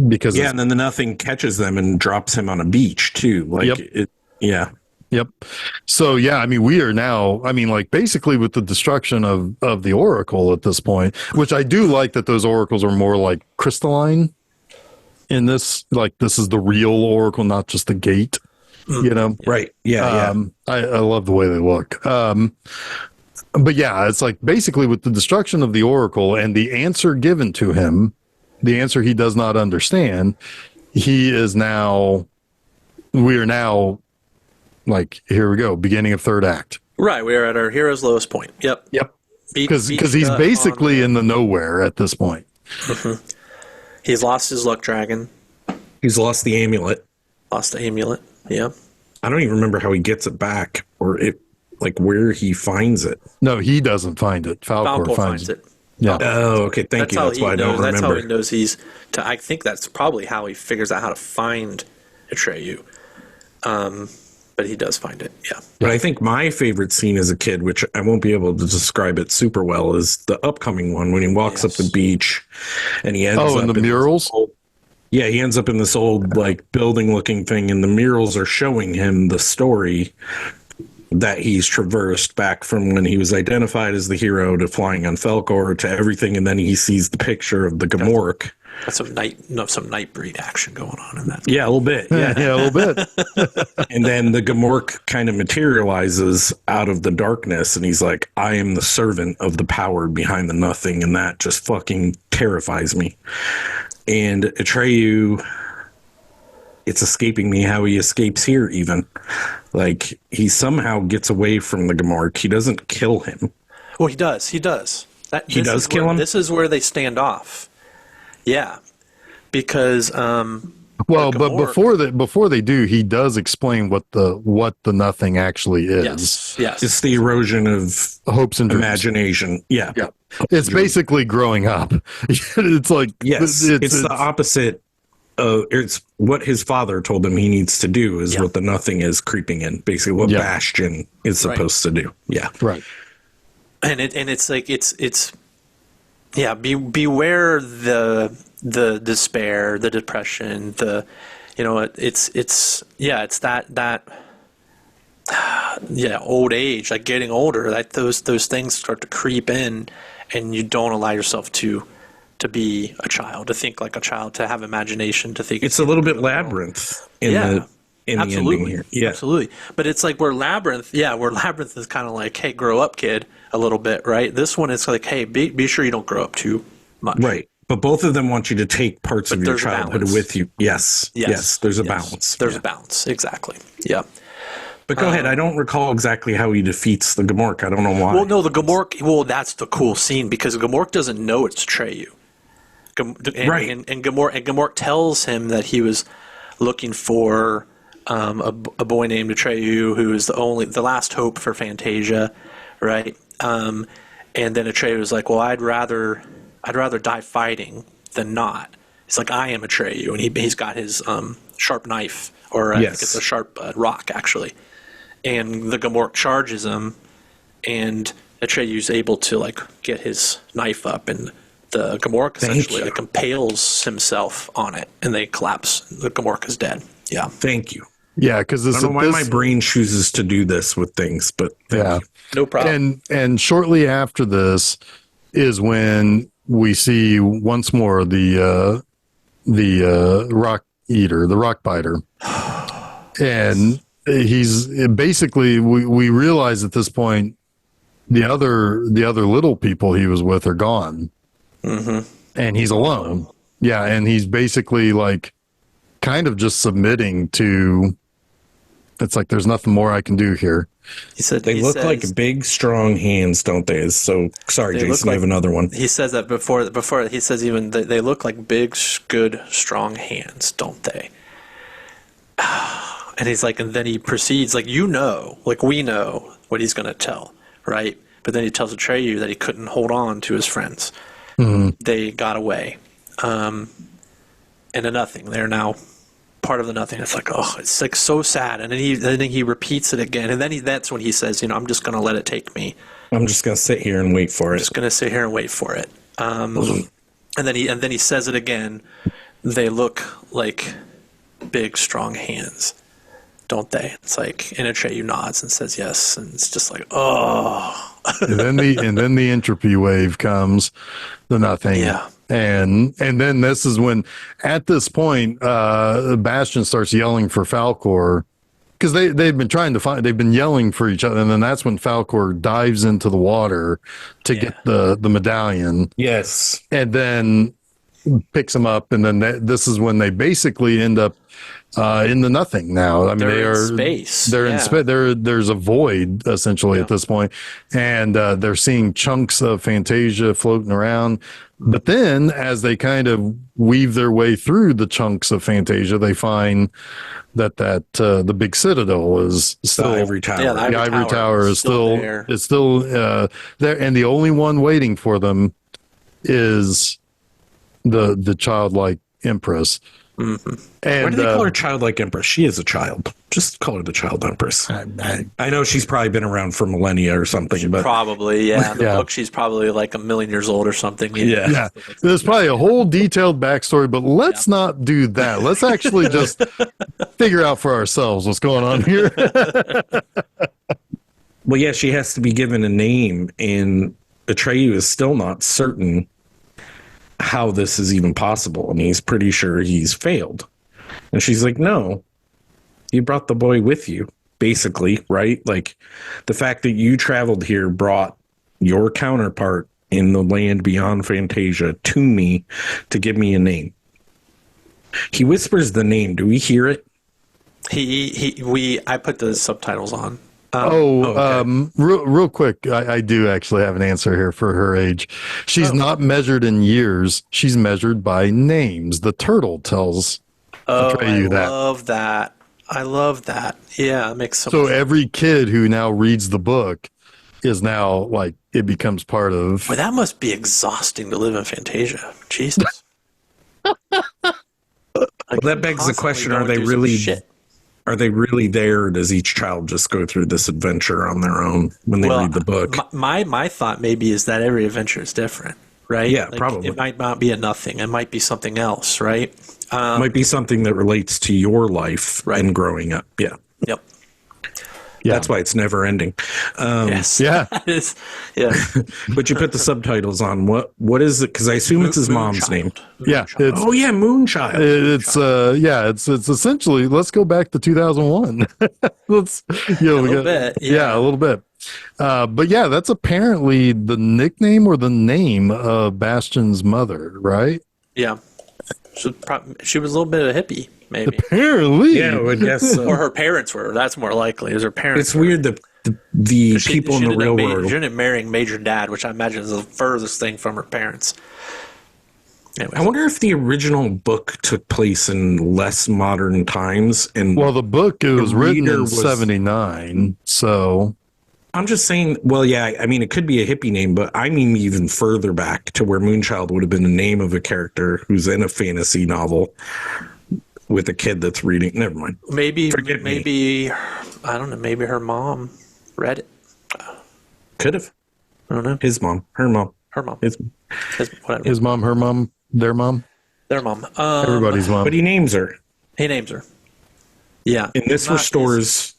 Because and then the nothing catches them and drops him on a beach too. Yep. So I mean, we are now, I mean, like basically with the destruction of the Oracle at this point, which I do like that those oracles are more like crystalline in this, like this is the real Oracle, not just the gate, Right. Yeah. I love the way they look. But it's like basically with the destruction of the Oracle and the answer given to him, the answer he does not understand, we are now like, here we go, beginning of third act. Right, we are at our hero's lowest point. Yep. Because he's basically in the nowhere at this point. Mm-hmm. He's lost his luck dragon. He's lost the amulet. Yeah. I don't even remember how he gets it back, or where he finds it. No, he doesn't find it. Falcor finds it. Yeah. Oh, okay. Thank you. That's why I don't remember. That's how he knows I think that's probably how he figures out how to find Atreyu. But he does find it. Yeah. But I think my favorite scene as a kid, which I won't be able to describe it super well, is the upcoming one when he walks up the beach and he ends up in the murals. He ends up in this old building looking thing, and the murals are showing him the story that he's traversed back from when he was identified as the hero to flying on Falcor to everything, and then he sees the picture of the Gamorreek. That's some Nightbreed action going on in that. Yeah, a little bit. Yeah, Yeah, a little bit. And then the Gamork kind of materializes out of the darkness, and he's like, I am the servant of the power behind the nothing, and that just fucking terrifies me. And Atreyu, it's escaping me how he escapes here, even. Like, he somehow gets away from the Gamork. He doesn't kill him. Oh, he does. He does. He does kill him? This is where they stand off. Yeah. Because well, but before they do, he does explain what the nothing actually is. Yes. It's the erosion of Hopes and dreams. imagination. Yeah. It's basically growing up. It's like, yes, it's the opposite. It's what his father told him he needs to do is what the nothing is creeping in. Basically, what Bastion is supposed to do. Yeah, right. And it's like it's beware the despair, the depression, it's old age, like getting older, like those things start to creep in, and you don't allow yourself to be a child, to think like a child, to have imagination, to think it's a little bit Labyrinth in the ending here. Yeah, absolutely. But it's like where Labyrinth is kind of like, hey, grow up, kid, a little bit, right? This one is like, hey, be sure you don't grow up too much, right? But both of them want you to take parts of your childhood with you. Yes. There's a balance. There's a balance, exactly. Yeah. But go ahead. I don't recall exactly how he defeats the Gamork. I don't know why. Well, no, the Gamork. Well, that's the cool scene, because Gamork doesn't know it's Atreyu. Right. And Gamork tells him that he was looking for a boy named Atreyu, who is the last hope for Fantasia, right? And then Atreyu was like, well, I'd rather die fighting than not. He's like, I am Atreyu, and he's got his sharp knife, or I think it's a sharp rock, actually. And the Gamork charges him, and Atreyu's able to like get his knife up, and the Gamork essentially like impales himself on it, and they collapse. The Gamork is dead. Yeah. Thank you. Yeah, because I don't know why my brain chooses to do this with things, but thank you. No problem. And shortly after this is when we see once more the rock eater, the rock biter, and he's basically we realize at this point the other little people he was with are gone, and he's alone. Yeah, and he's basically like kind of just submitting to. It's like there's nothing more I can do here. He said they look like big, strong hands, don't they? So sorry, Jason. I have another one. He says that before. He says even they look like big, good, strong hands, don't they? And he's like, and then he proceeds like, like we know what he's going to tell, right? But then he tells Atreyu that he couldn't hold on to his friends. They got away, and a nothing. They're now part of the nothing. It's like, oh, it's like so sad. And then he repeats it again, and then that's when he says, I'm just going to let it take me. I'm just going to sit here and wait for it. Just going to sit here and wait for it. And then he says it again. They look like big, strong hands, don't they? It's like, and Atreyu nods and says yes, and it's just like, oh. and then the entropy wave comes, the nothing. Yeah. And then this is when, at this point, Bastion starts yelling for Falkor, because they've been yelling for each other, and then that's when Falkor dives into the water to get the medallion. Yes, and then picks him up, and then this is when they basically end up in the nothing. Now, I mean, they are in space. They're in space. There's a void essentially at this point, and they're seeing chunks of Fantasia floating around. But then, as they kind of weave their way through the chunks of Fantasia, they find that the big citadel is still the ivory tower. Yeah, the ivory tower is still there. It's still there, and the only one waiting for them is the childlike Empress. Mm-hmm. And why do they call her childlike Empress? She is a child. Just call her the child Empress. I know she's probably been around for millennia or something, but probably, yeah. In the book, she's probably like 1,000,000 years old or something. Yeah. There's probably a whole detailed backstory, but let's not do that. Let's actually just figure out for ourselves what's going on here. Well, yeah, she has to be given a name, and Atreyu is still not certain how this is even possible. And he's pretty sure he's failed. And she's like, no, you brought the boy with you, basically, right? Like the fact that you traveled here brought your counterpart in the land beyond Fantasia to me to give me a name. He whispers the name. Do we hear it? I put the subtitles on. Real quick, I do actually have an answer here for her age. She's not measured in years. She's measured by names. The turtle tells Atreyu that. I love that. Yeah, it makes so every kid who now reads the book is now like it becomes part of. Well, that must be exhausting to live in Fantasia. Jesus. Well, that begs the question: Are they really? Are they really there? Or does each child just go through this adventure on their own when they read the book? My thought maybe is that every adventure is different, right? Yeah, probably. It might not be a nothing. It might be something else, right? It might be something that relates to your life and growing up. Yeah. Yep. Yeah. That's why it's never ending. Yes. Yeah. Yeah. But you put the subtitles on. What is it? Because I assume it's his mom's name. Yeah. Moonchild. It's essentially, let's go back to 2001. Let's, a little bit. Yeah, a little bit. But yeah, that's apparently the nickname or the name of Bastion's mother, right? Yeah. She was a little bit of a hippie, maybe. Apparently. Yeah, I guess so. Or her parents were. That's more likely. Is her parents. It's weird that the people in the real world. She ended up marrying Major Dad, which I imagine is the furthest thing from her parents. Anyways. I wonder if the original book took place in less modern times. And well, the book was written in 79, so. I'm just saying, well, yeah, I mean, it could be a hippie name, but I mean even further back to where Moonchild would have been the name of a character who's in a fantasy novel with a kid that's reading. Never mind. Maybe, I don't know, maybe her mom read it. Could have. I don't know. His mom, her mom. Her mom. Whatever. His mom, her mom, their mom. Their mom. Everybody's mom. But he names her. He names her. Yeah. And this restores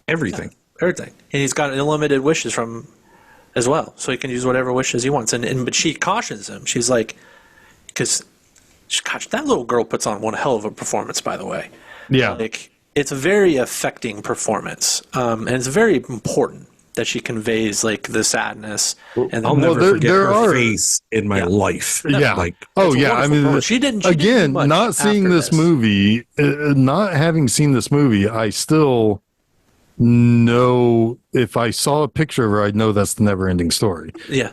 everything. Yeah. Everything, and he's got unlimited wishes from as well, so he can use whatever wishes he wants. But she cautions him. She's like, because gosh, that little girl puts on one hell of a performance, by the way. Yeah, like it's a very affecting performance, and it's very important that she conveys like the sadness. And I'll never forget her face in my life. Yeah, like I mean, she didn't. Again, not seeing this movie, not having seen this movie, I still. No, if I saw a picture of her, I'd know that's the Neverending Story. Yeah.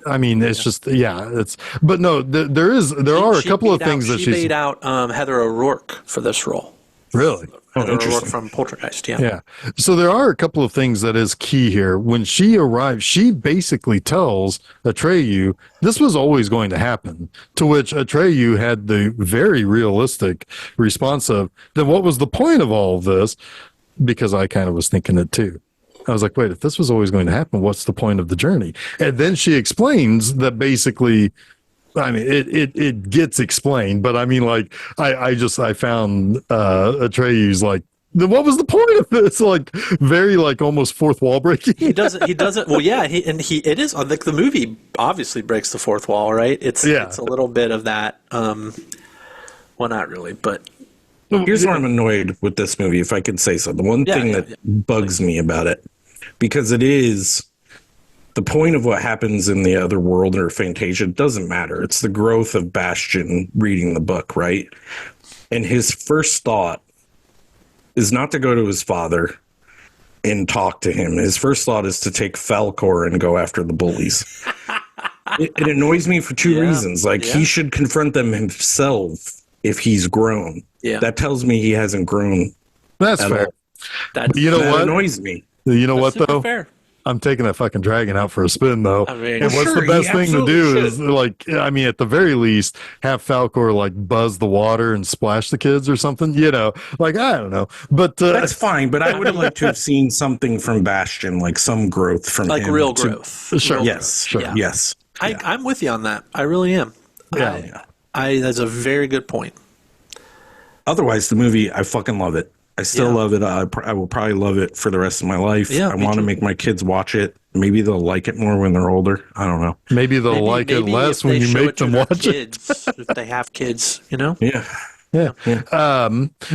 I mean, it's just it's. But no, there are a couple of things that she made out Heather O'Rourke for this role. Really? Heather O'Rourke from Poltergeist. Yeah. Yeah. So there are a couple of things that is key here. When she arrives, she basically tells Atreyu this was always going to happen. To which Atreyu had the very realistic response of, "Then what was the point of all of this?" Because I kind of was thinking it too. I was like, wait, if this was always going to happen, what's the point of the journey? And then she explains that basically, I mean, it gets explained, but I mean, like, I found Atreyu's like, what was the point of this? Like, very like almost fourth wall breaking. He doesn't. Well, yeah, it is like the movie obviously breaks the fourth wall, right? It's a little bit of that. Well, not really, but. Here's where I'm annoyed with this movie, if I could say so. The one thing that bugs me about it, because it is the point of what happens in the other world or Fantasia doesn't matter. It's the growth of Bastion reading the book, right? And his first thought is not to go to his father and talk to him. His first thought is to take Falcor and go after the bullies. It annoys me for two reasons. Like, he should confront them himself if he's grown. Yeah. That tells me he hasn't grown. That's fair. That annoys me. You know what, though? Fair. I'm taking that fucking dragon out for a spin, though. I mean, and what's the best thing to do is, like, I mean, at the very least, have Falcor, like, buzz the water and splash the kids or something, you know? Like, I don't know. But that's fine, but I would have liked to have seen something from Bastion, like some growth from like him. Real growth. Sure. Yes. Sure. Yeah. Yes. I'm with you on that. I really am. Yeah. That's a very good point. Otherwise, the movie, I fucking love it. I still love it. I will probably love it for the rest of my life. Yeah, I want to make my kids watch it. Maybe they'll like it more when they're older. I don't know. Maybe they'll like it less when you make them watch kids, if they have kids, you know? Yeah. it. Yeah.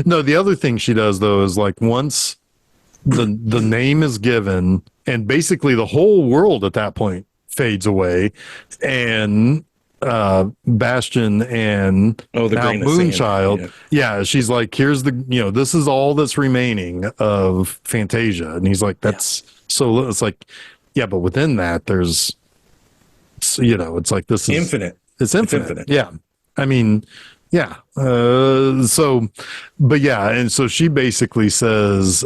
No, the other thing she does though is like once the name is given and basically the whole world at that point fades away, and Bastion and the now grain of Moonchild, sand. yeah, she's like, here's the, this is all that's remaining of Fantasia, and he's like, that's so, it's like, yeah, but within that there's, it's like, this is Infinite. It's infinite. Yeah, I mean, yeah. So, but yeah, and so she basically says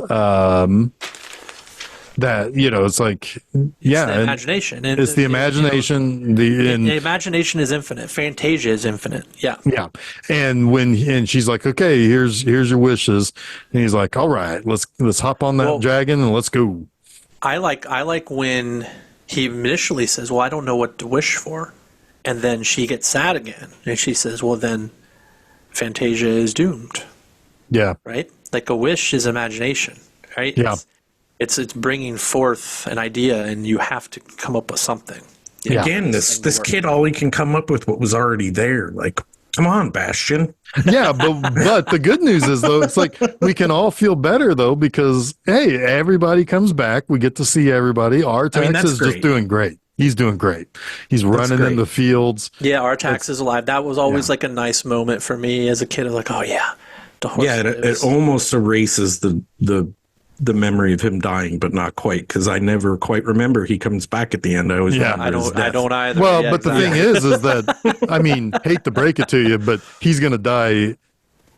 that it's like, yeah, the imagination. And it's the imagination. The imagination is infinite. Fantasia is infinite. Yeah. Yeah. And she's like, okay, here's your wishes, and he's like, all right, let's hop on that dragon and let's go. I like when he initially says, well, I don't know what to wish for, and then she gets sad again, and she says, well, then Fantasia is doomed. Yeah. Right. Like a wish is imagination. Right. Yeah. It's bringing forth an idea, and you have to come up with something. Again, this kid, all he can come up with what was already there. Like, come on, Bastion. Yeah, but the good news is though, it's like we can all feel better though, because hey, everybody comes back. We get to see everybody. Artax is just doing great. He's doing great. He's running in the fields. Yeah, Artax is alive. That was always like a nice moment for me as a kid. I was like, oh yeah, the horse. Yeah, it almost erases the memory of him dying, but not quite, because I never quite remember he comes back at the end. I always I don't either. Well, but the thing is that I mean, hate to break it to you, but he's going to die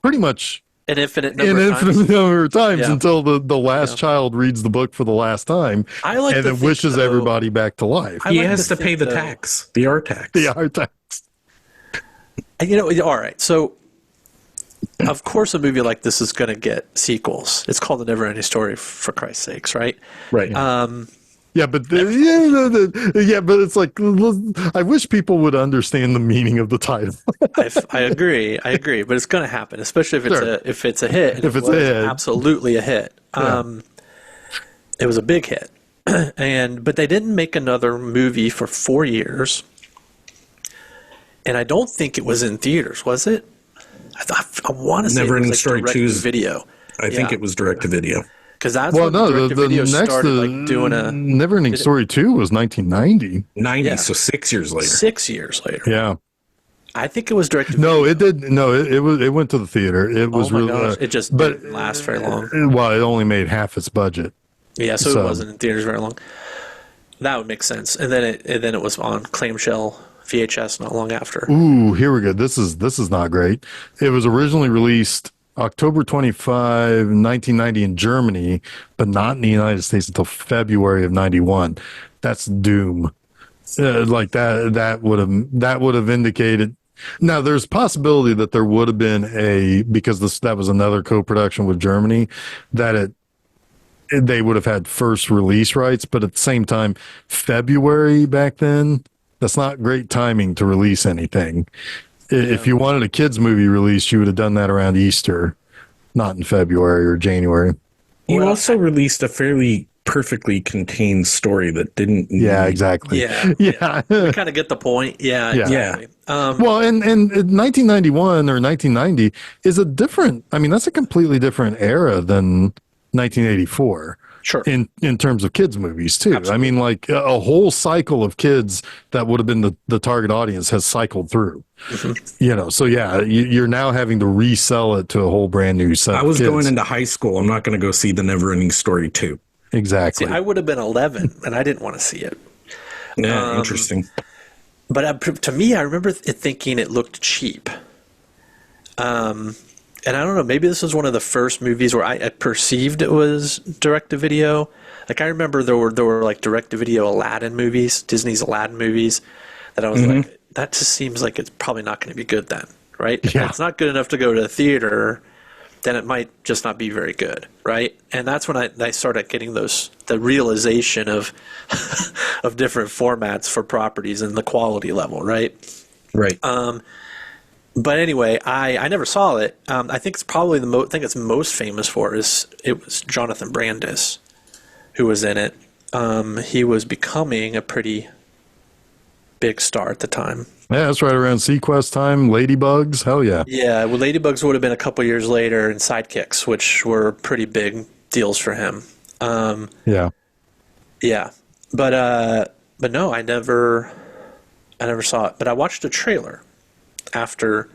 pretty much an infinite number of times until the last child reads the book for the last time. I like and it wishes everybody back to life. He has to pay the tax, the Artax. The Artax. All right, so. Of course, a movie like this is going to get sequels. It's called The Neverending Story, for Christ's sakes, right? Right. Yeah, but but it's like, I wish people would understand the meaning of the title. I agree, but it's going to happen, especially if it's a hit. If it's a hit, absolutely a hit. It was a big hit, but they didn't make another movie for 4 years, and I don't think it was in theaters, was it? I want to say Neverending Story 2 video. I think it was direct to video. Because that's when direct to video started doing a Neverending Story 2 was 1990. So 6 years later. 6 years later. Yeah. I think it was direct to video. No, it did. No, it went to the theater. It was really. Gosh, it just didn't last very long. Well, it only made half its budget. Yeah, so it wasn't in theaters very long. That would make sense. And then it was on clamshell VHS not long after. Ooh, here we go. This is not great. It was originally released October 25, 1990 in Germany, but not in the United States until February of 91. That's doom. Like that would have indicated. Now there's possibility that there would have been because that was another co-production with Germany, that they would have had first release rights, but at the same time, February back then, that's not great timing to release anything. If you wanted a kids movie released, you would have done that around Easter, not in February or January. You also released a fairly perfectly contained story that didn't. Yeah, exactly. Yeah. We kind of get the point. Yeah. Exactly. Well, and 1991 or 1990 is a different. I mean, that's a completely different era than 1984. Sure. In terms of kids movies too. Absolutely. I mean, like a whole cycle of kids that would have been the target audience has cycled through. Mm-hmm. So yeah, you're now having to resell it to a whole brand new set. I was going into high school. I'm not going to go see The Neverending Story 2. Exactly. See, I would have been 11 and I didn't want to see it. Yeah, interesting. But to me, I remember thinking it looked cheap. And I don't know, maybe this was one of the first movies where I perceived it was direct-to-video. Like, I remember there were like direct-to-video Aladdin movies, Disney's Aladdin movies, that I was like, that just seems like it's probably not going to be good then, right? If it's not good enough to go to the theater, then it might just not be very good, right? And that's when I started getting the realization of of different formats for properties and the quality level, right? Right. But anyway, I never saw it. I think it's probably the thing it's most famous for is it was Jonathan Brandis who was in it. He was becoming a pretty big star at the time. Yeah, that's right around Sequest time. Ladybugs, hell yeah. Yeah, well, Ladybugs would have been a couple years later, and Sidekicks, which were pretty big deals for him. Yeah. Yeah, but no, I never saw it. But I watched a trailer after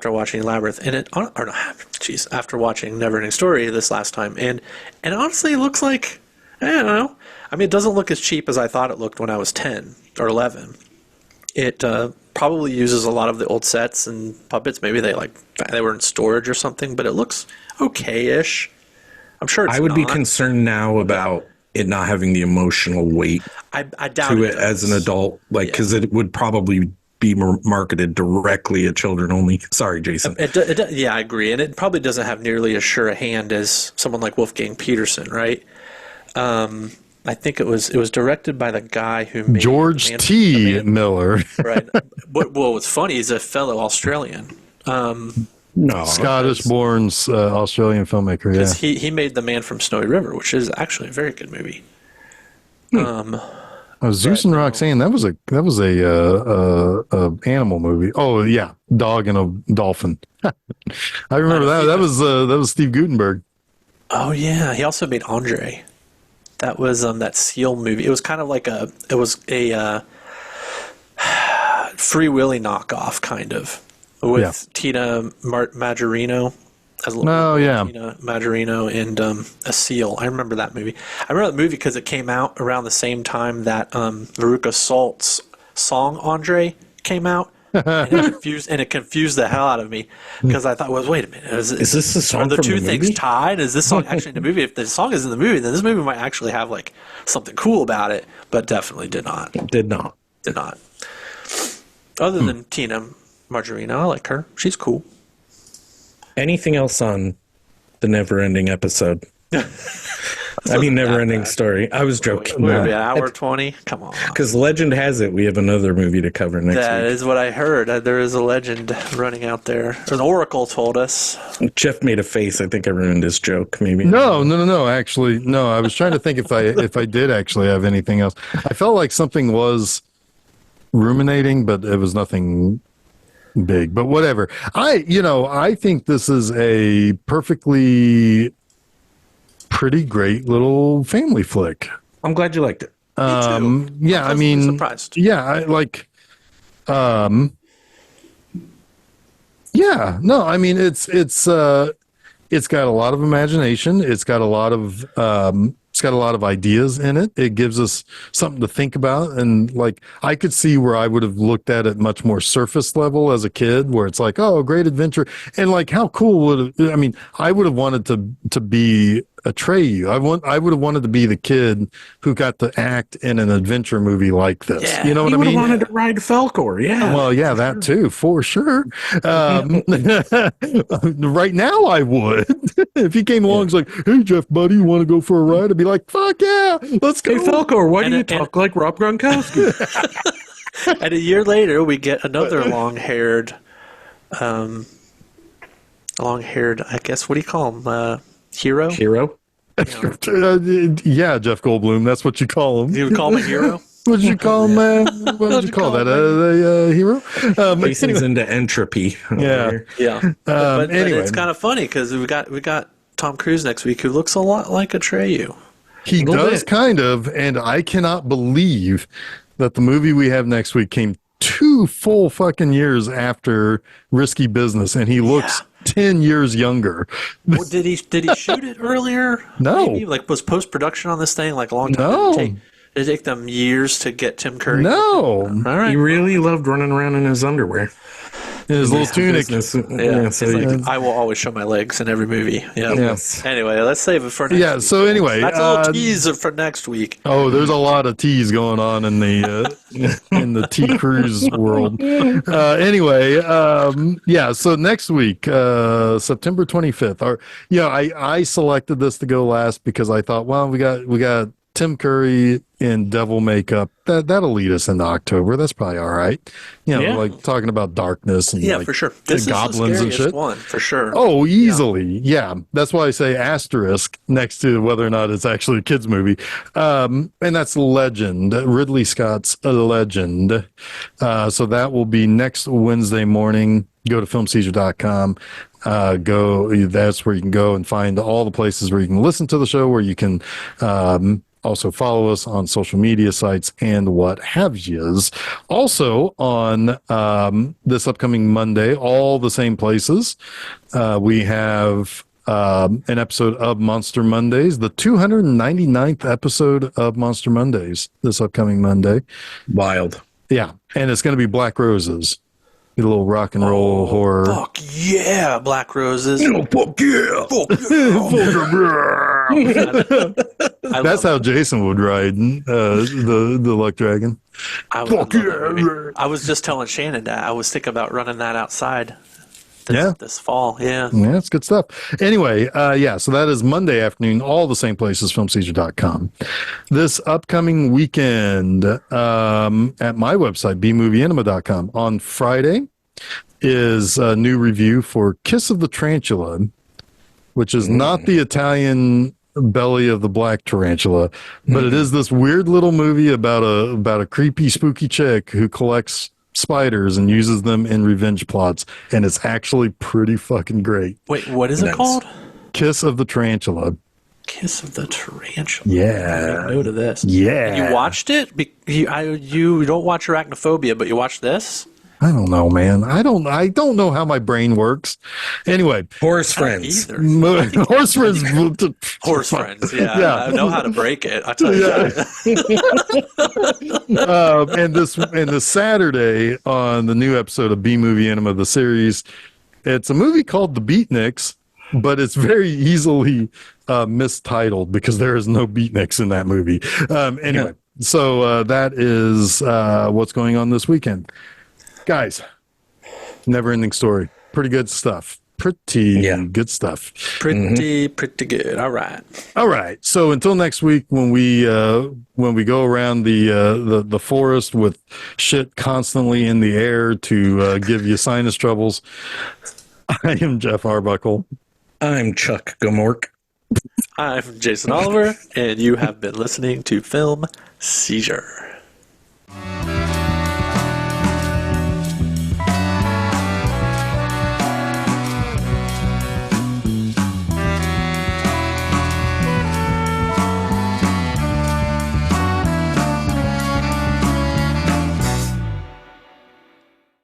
watching Labyrinth, and after watching Neverending Story this last time, and honestly, it looks like I don't know. I mean, it doesn't look as cheap as I thought it looked when I was 10 or 11. It probably uses a lot of the old sets and puppets. Maybe they were in storage or something, but it looks okay-ish. I'm sure it's I would not. be concerned now about it not having the emotional weight I doubt to it it as an does. adult, because it would probably be marketed directly at children only. Sorry, Jason. Yeah, I agree, and it probably doesn't have nearly as sure a hand as someone like Wolfgang Peterson, right? I think it was directed by the guy who made George the T. Miller. Right. What's funny is a fellow Australian. No, Scottish-born Australian filmmaker, yeah. Because he made The Man from Snowy River, which is actually a very good movie. Zeus and Roxanne, that was a animal movie. Oh yeah, dog and a dolphin. I remember that. That was Steve Guttenberg. Oh yeah, he also made Andre. That was that seal movie. It was kind of like a Free Willy knockoff, kind of, with Tina Majorino as Tina Majorino and a seal. I remember that movie. I remember that movie because it came out around the same time that Veruca Salt's song Andre came out. And it confused the hell out of me because I thought, well, wait a minute, is this the song? Are the from two the things movie? tied? Is this song actually in the movie? If the song is in the movie, then this movie might actually have like something cool about it, but definitely did not. Did not. Did not. Other than Tina Margarino, I like her. She's cool. Anything else on the Never-Ending episode? I mean, Never-Ending Story. I was joking. We're at an hour 20. Come on. Because legend has it we have another movie to cover next That week. is what I heard. There is a legend running out there. An oracle told us. Jeff made a face. I think I ruined his joke. Maybe. No. Actually, no. I was trying to think if I did actually have anything else. I felt like something was ruminating, but it was nothing big. But whatever. I think this is a perfectly pretty great little family flick. I'm glad you liked it. Yeah, I mean, surprised. Yeah, yeah, no, I mean, it's got a lot of imagination. It's got a lot of ideas in it. It gives us something to think about. And like, I could see where I would have looked at it much more surface level as a kid, where it's like, oh, great adventure. And like, how cool I would have wanted to be Atreyu. I would have wanted to be the kid who got to act in an adventure movie like this. Yeah, you know what I mean? Wanted to ride Falcor. Yeah. Well, yeah, that too, for sure. Right now, I would. If he came along, he's like, "Hey, Jeff, buddy, you want to go for a ride?" I'd be like, "Fuck yeah, let's go." Hey, Falcor, why do you talk like Rob Gronkowski? And a year later, we get another long-haired, I guess, what do you call him? Hero? Hero? Yeah, Jeff Goldblum. That's what you call him. You would call him a hero? What did you call him, man? What did you call that? A hero? Jason's into entropy. Yeah. Yeah. But anyway. it's kind of funny because we got Tom Cruise next week, who looks a lot like Atreyu. He does kind of, and I cannot believe that the movie we have next week came 2 full fucking years after Risky Business, and he looks 10 years younger. Well, did he shoot it earlier? No. Maybe? Like, was post-production on this thing like a long time? No. Did it take them years to get Tim Curry? No. All right. He really loved running around in his underwear. His little tunic. Yeah, so he's like, I will always show my legs in every movie. Yeah. Yes. Anyway, let's save it for next week. So anyway. That's a little teaser for next week. Oh, there's a lot of teas going on in the T Cruise world. Anyway, so next week, September 25th. I selected this to go last because I thought, well, we got Tim Curry in devil makeup. That'll lead us into October. That's probably all right. Yeah. Like talking about darkness and Yeah, like for sure. This is the goblins and scariest shit. one, for sure. Oh, easily. Yeah. That's why I say asterisk next to whether or not it's actually a kid's movie. And that's Legend, Ridley Scott's Legend. So that will be next Wednesday morning. Go to filmseizure.com. That's where you can go and find all the places where you can listen to the show, where you can also follow us on social media sites and what have yous. Also on this upcoming Monday, all the same places, we have an episode of Monster Mondays, the 299th episode of Monster Mondays this upcoming Monday. Wild. Yeah. And it's going to be Black Roses. A little rock and roll horror. Fuck yeah, Black Roses. Fuck yeah. That's how Jason would ride the Luck Dragon. I love that movie. I was just telling Shannon that I was thinking about running that outside this fall. Yeah. Yeah, it's good stuff. Anyway, so that is Monday afternoon, all the same places, filmseizure.com. This upcoming weekend at my website, bmovieanima.com, on Friday is a new review for Kiss of the Tarantula, which is not the Italian belly of the black tarantula, but it is this weird little movie about a creepy, spooky chick who collects spiders and uses them in revenge plots, and it's actually pretty fucking great. Wait, what is it called? Kiss of the Tarantula. Kiss of the Tarantula. Yeah. I note of this. Yeah. And you watched it? You don't watch Arachnophobia, but you watched this? I don't know, man. I don't know how my brain works. Anyway, Horse Friends. Horse Friends. Horse Friends. Yeah. I know how to break it. I tell you that. And this Saturday on the new episode of B Movie Anima, the series, it's a movie called The Beatniks, but it's very easily mistitled because there is no beatniks in that movie. Anyway, so that is what's going on this weekend. Guys, Neverending Story. Pretty good stuff. Pretty good stuff. Pretty good. All right. So until next week, when we go around the forest with shit constantly in the air to give you sinus troubles, I am Jeff Arbuckle. I'm Chuck Gamork. I'm Jason Oliver, and you have been listening to Film Seizure.